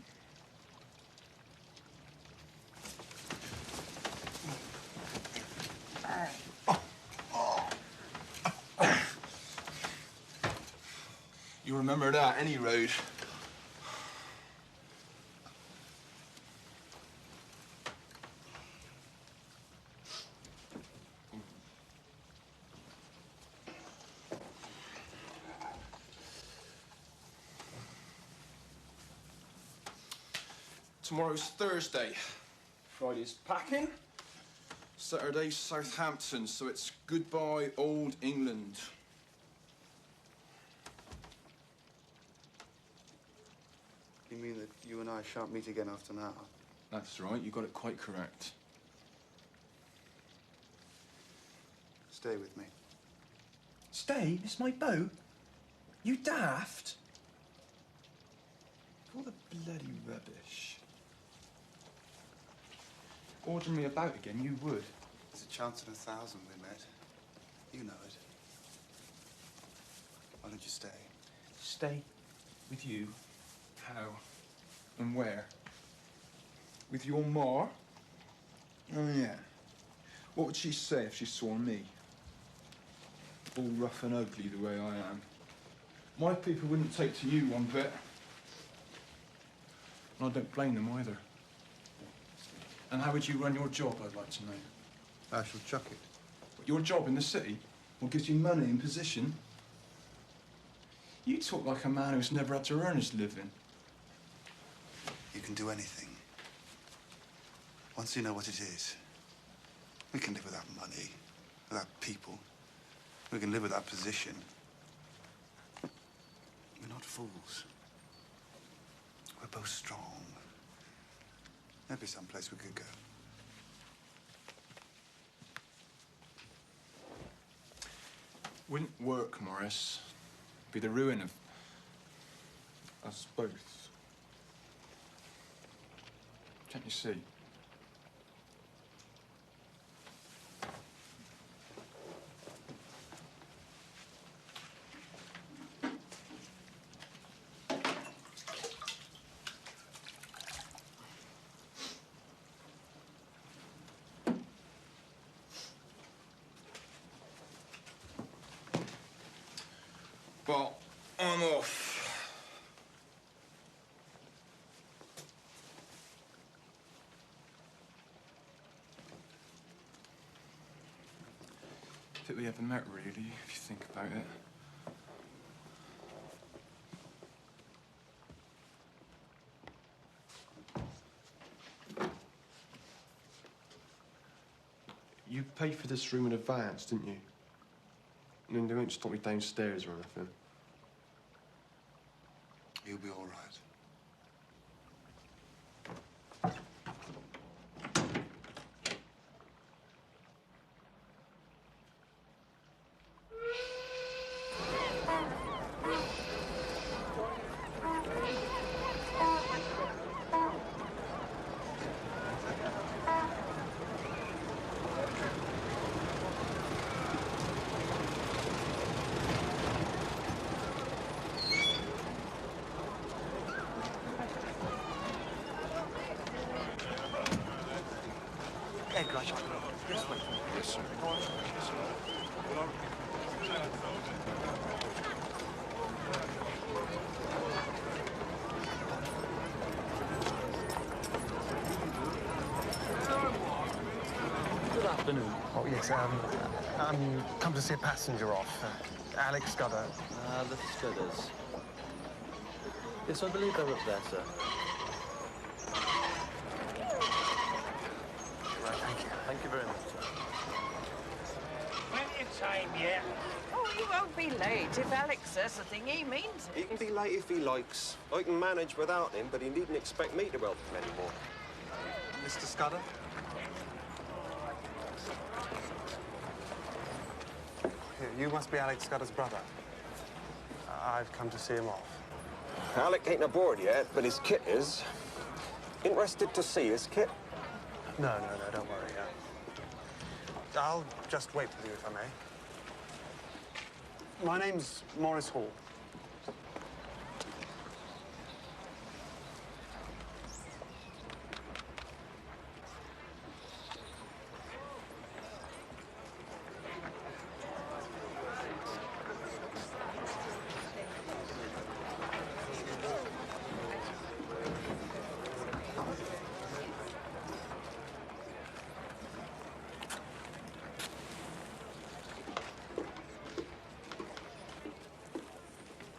You remember that, any road. Tomorrow's Thursday. Friday's packing. Saturday's Southampton, so it's goodbye, old England. You mean that you and I shan't meet again after now? That's right, you got it quite correct. Stay with me. Stay? It's my boat? You daft? All the bloody rubbish. Order me about again, you would. There's a chance in 1,000 we met. You know it. Why don't you stay? Stay with you? How? And where? With your ma? Oh, yeah. What would she say if she saw me? All rough and ugly the way I am. My people wouldn't take to you one bit. And I don't blame them either. And how would you run your job, I'd like to know? I shall chuck it. Your job in the city? What gives you money and position? You talk like a man who's never had to earn his living. You can do anything. Once you know what it is, we can live without money, without people. We can live without position. We're not fools. We're both strong. There'd be some place we could go. Wouldn't work, Maurice. Be the ruin of us both. Can't you see? Well, I'm off. I think we haven't met, really, if you think about it. You paid for this room in advance, didn't you? And then they won't stop me downstairs or anything. You'll be all right. Yes, sir. Good afternoon. Oh, yes, Come to see a passenger off. Alex Scudder. The Scudders. Yes, I believe they're up there, sir. Right, thank you. Thank you very much, sir. Plenty of time yet. Oh, you won't be late if Alex says the thing he means it. He can be late if he likes. I can manage without him, but he needn't expect me to help him anymore. Mr. Scudder? Here, you must be Alex Scudder's brother. I've come to see him off. Alec ain't aboard yet, but his kit is. Interested to see his kit? No, don't worry. I'll just wait with you, if I may. My name's Maurice Hall.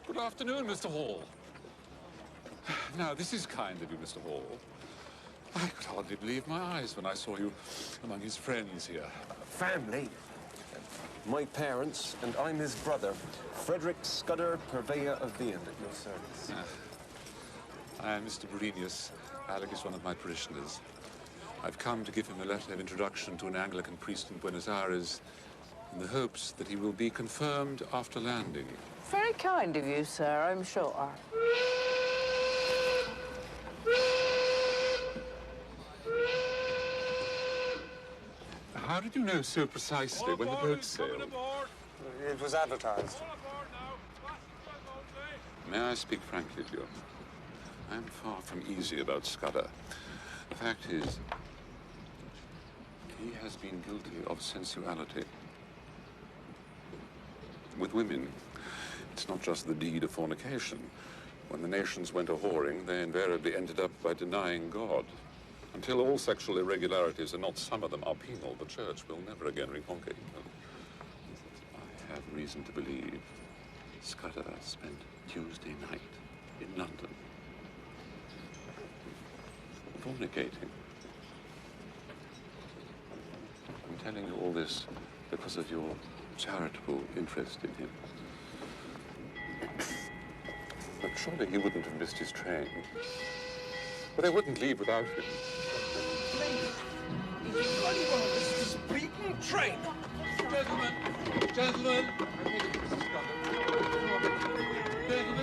Good afternoon, Mr. Hall. Now, this is kind of you, Mr. Hall. I could hardly believe my eyes when I saw you among his friends here. Family? My parents, and I'm his brother, Frederick Scudder, purveyor of Viand at your service. I am Mr. Berenius. Alec is one of my parishioners. I've come to give him a letter of introduction to an Anglican priest in Buenos Aires in the hopes that he will be confirmed after landing. Very kind of you, sir, I'm sure. How did you know so precisely when the boat sailed? It was advertised. May I speak frankly to you? I am far from easy about Scudder. The fact is, he has been guilty of sensuality. With women, it's not just the deed of fornication. When the nations went a-whoring, they invariably ended up by denying God. Until all sexual irregularities, and not some of them, are penal, the Church will never again reconquer England. I have reason to believe Scudder spent Tuesday night in London fornicating. I'm telling you all this because of your charitable interest in him. But surely he wouldn't have missed his train. But they wouldn't leave without him. Speaking train. Gentlemen, gentlemen,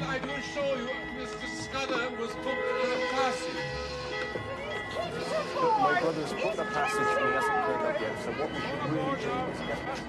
I do assure you, Mr. Scudder was booked for a passage. Look, my brother's booked a passage and he hasn't turned up yet, so what we should really do is get this.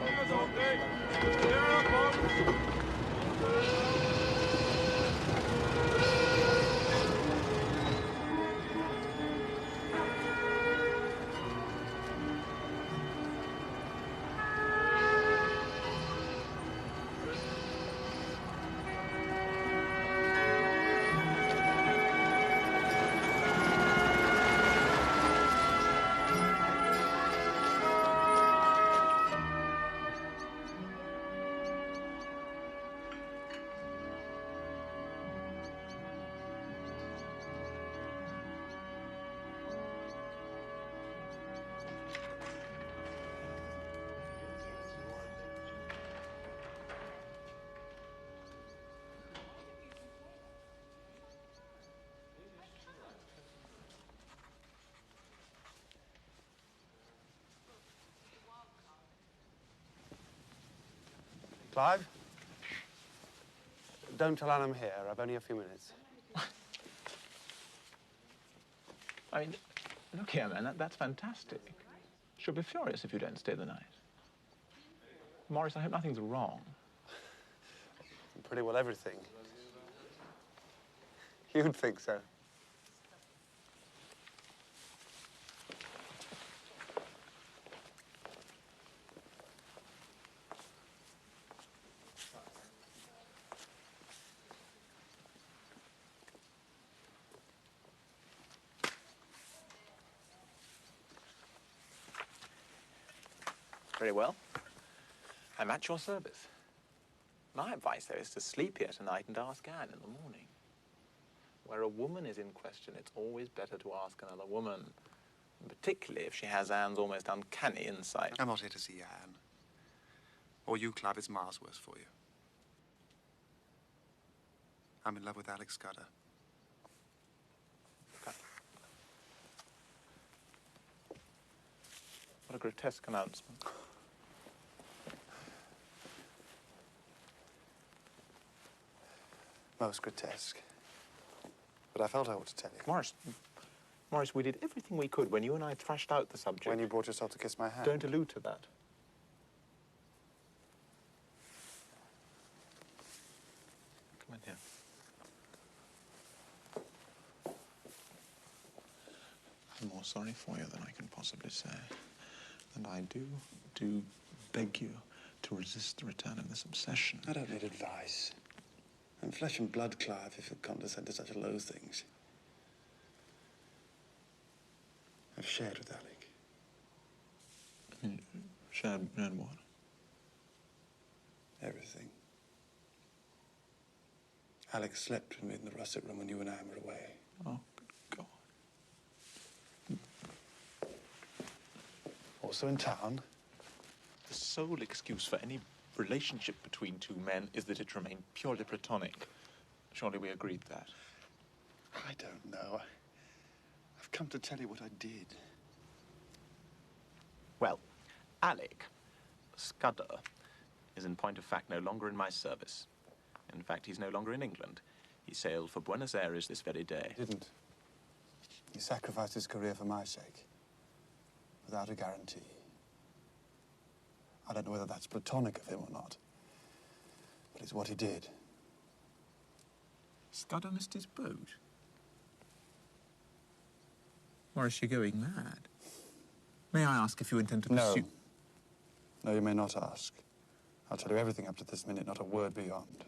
Clive? Don't tell Anne I'm here. I've only a few minutes. I mean, look here, man, that's fantastic. She'll be furious if you don't stay the night. Maurice, I hope nothing's wrong. Pretty well everything. You'd think so. Very well. I'm at your service. My advice, though, is to sleep here tonight and ask Anne in the morning. Where a woman is in question, it's always better to ask another woman, particularly if she has Anne's almost uncanny insight. I'm not here to see Anne. Or you, Clive. It's miles worse for you. I'm in love with Alex Scudder. What a grotesque announcement. Most grotesque. But I felt I ought to tell you. Maurice, we did everything we could when you and I thrashed out the subject. When you brought yourself to kiss my hand. Don't allude to that. Come in here. I'm more sorry for you than I can possibly say. And I do beg you to resist the return of this obsession. I don't need advice. I'm flesh and blood, Clive, if you'll condescend to such low things. I've shared with Alec. Shared what? Everything. Alex slept with me in the russet room when you and Anne were away. Oh, good God. Also in town. The sole excuse for any relationship between two men is that it remained purely platonic. Surely we agreed that. I don't know. I've come to tell you what I did. Well, Alec Scudder is in point of fact no longer in my service. In fact, he's no longer in England. He sailed for Buenos Aires this very day. He didn't. He sacrificed his career for my sake. Without a guarantee. I don't know whether that's platonic of him or not. But it's what he did. Scudder missed his boat? Maurice, you're going mad. May I ask if you intend to pursue... No, you may not ask. I'll tell you everything up to this minute, not a word beyond.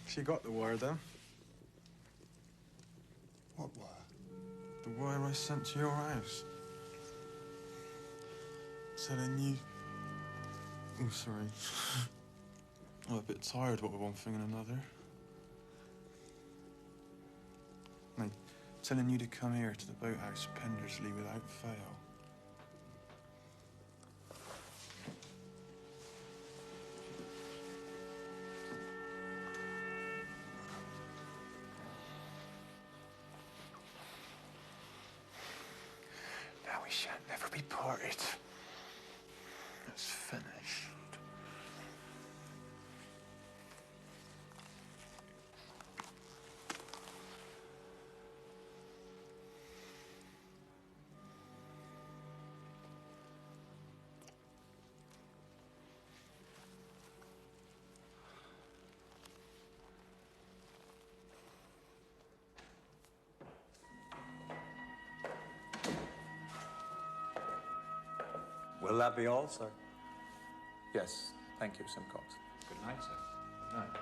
She got the wire, then? What wire? The wire I sent to your house. Telling you... Oh, sorry. I'm a bit tired, what with one thing and another. Like, telling you to come here to the boathouse Pendersley without fail. Now we shan't never be parted. It's finished. Will that be all, sir? Yes, thank you, Simcox. Good night, sir. Good night.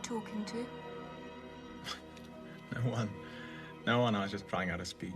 talking to? No one. No one. I was just trying out a speech.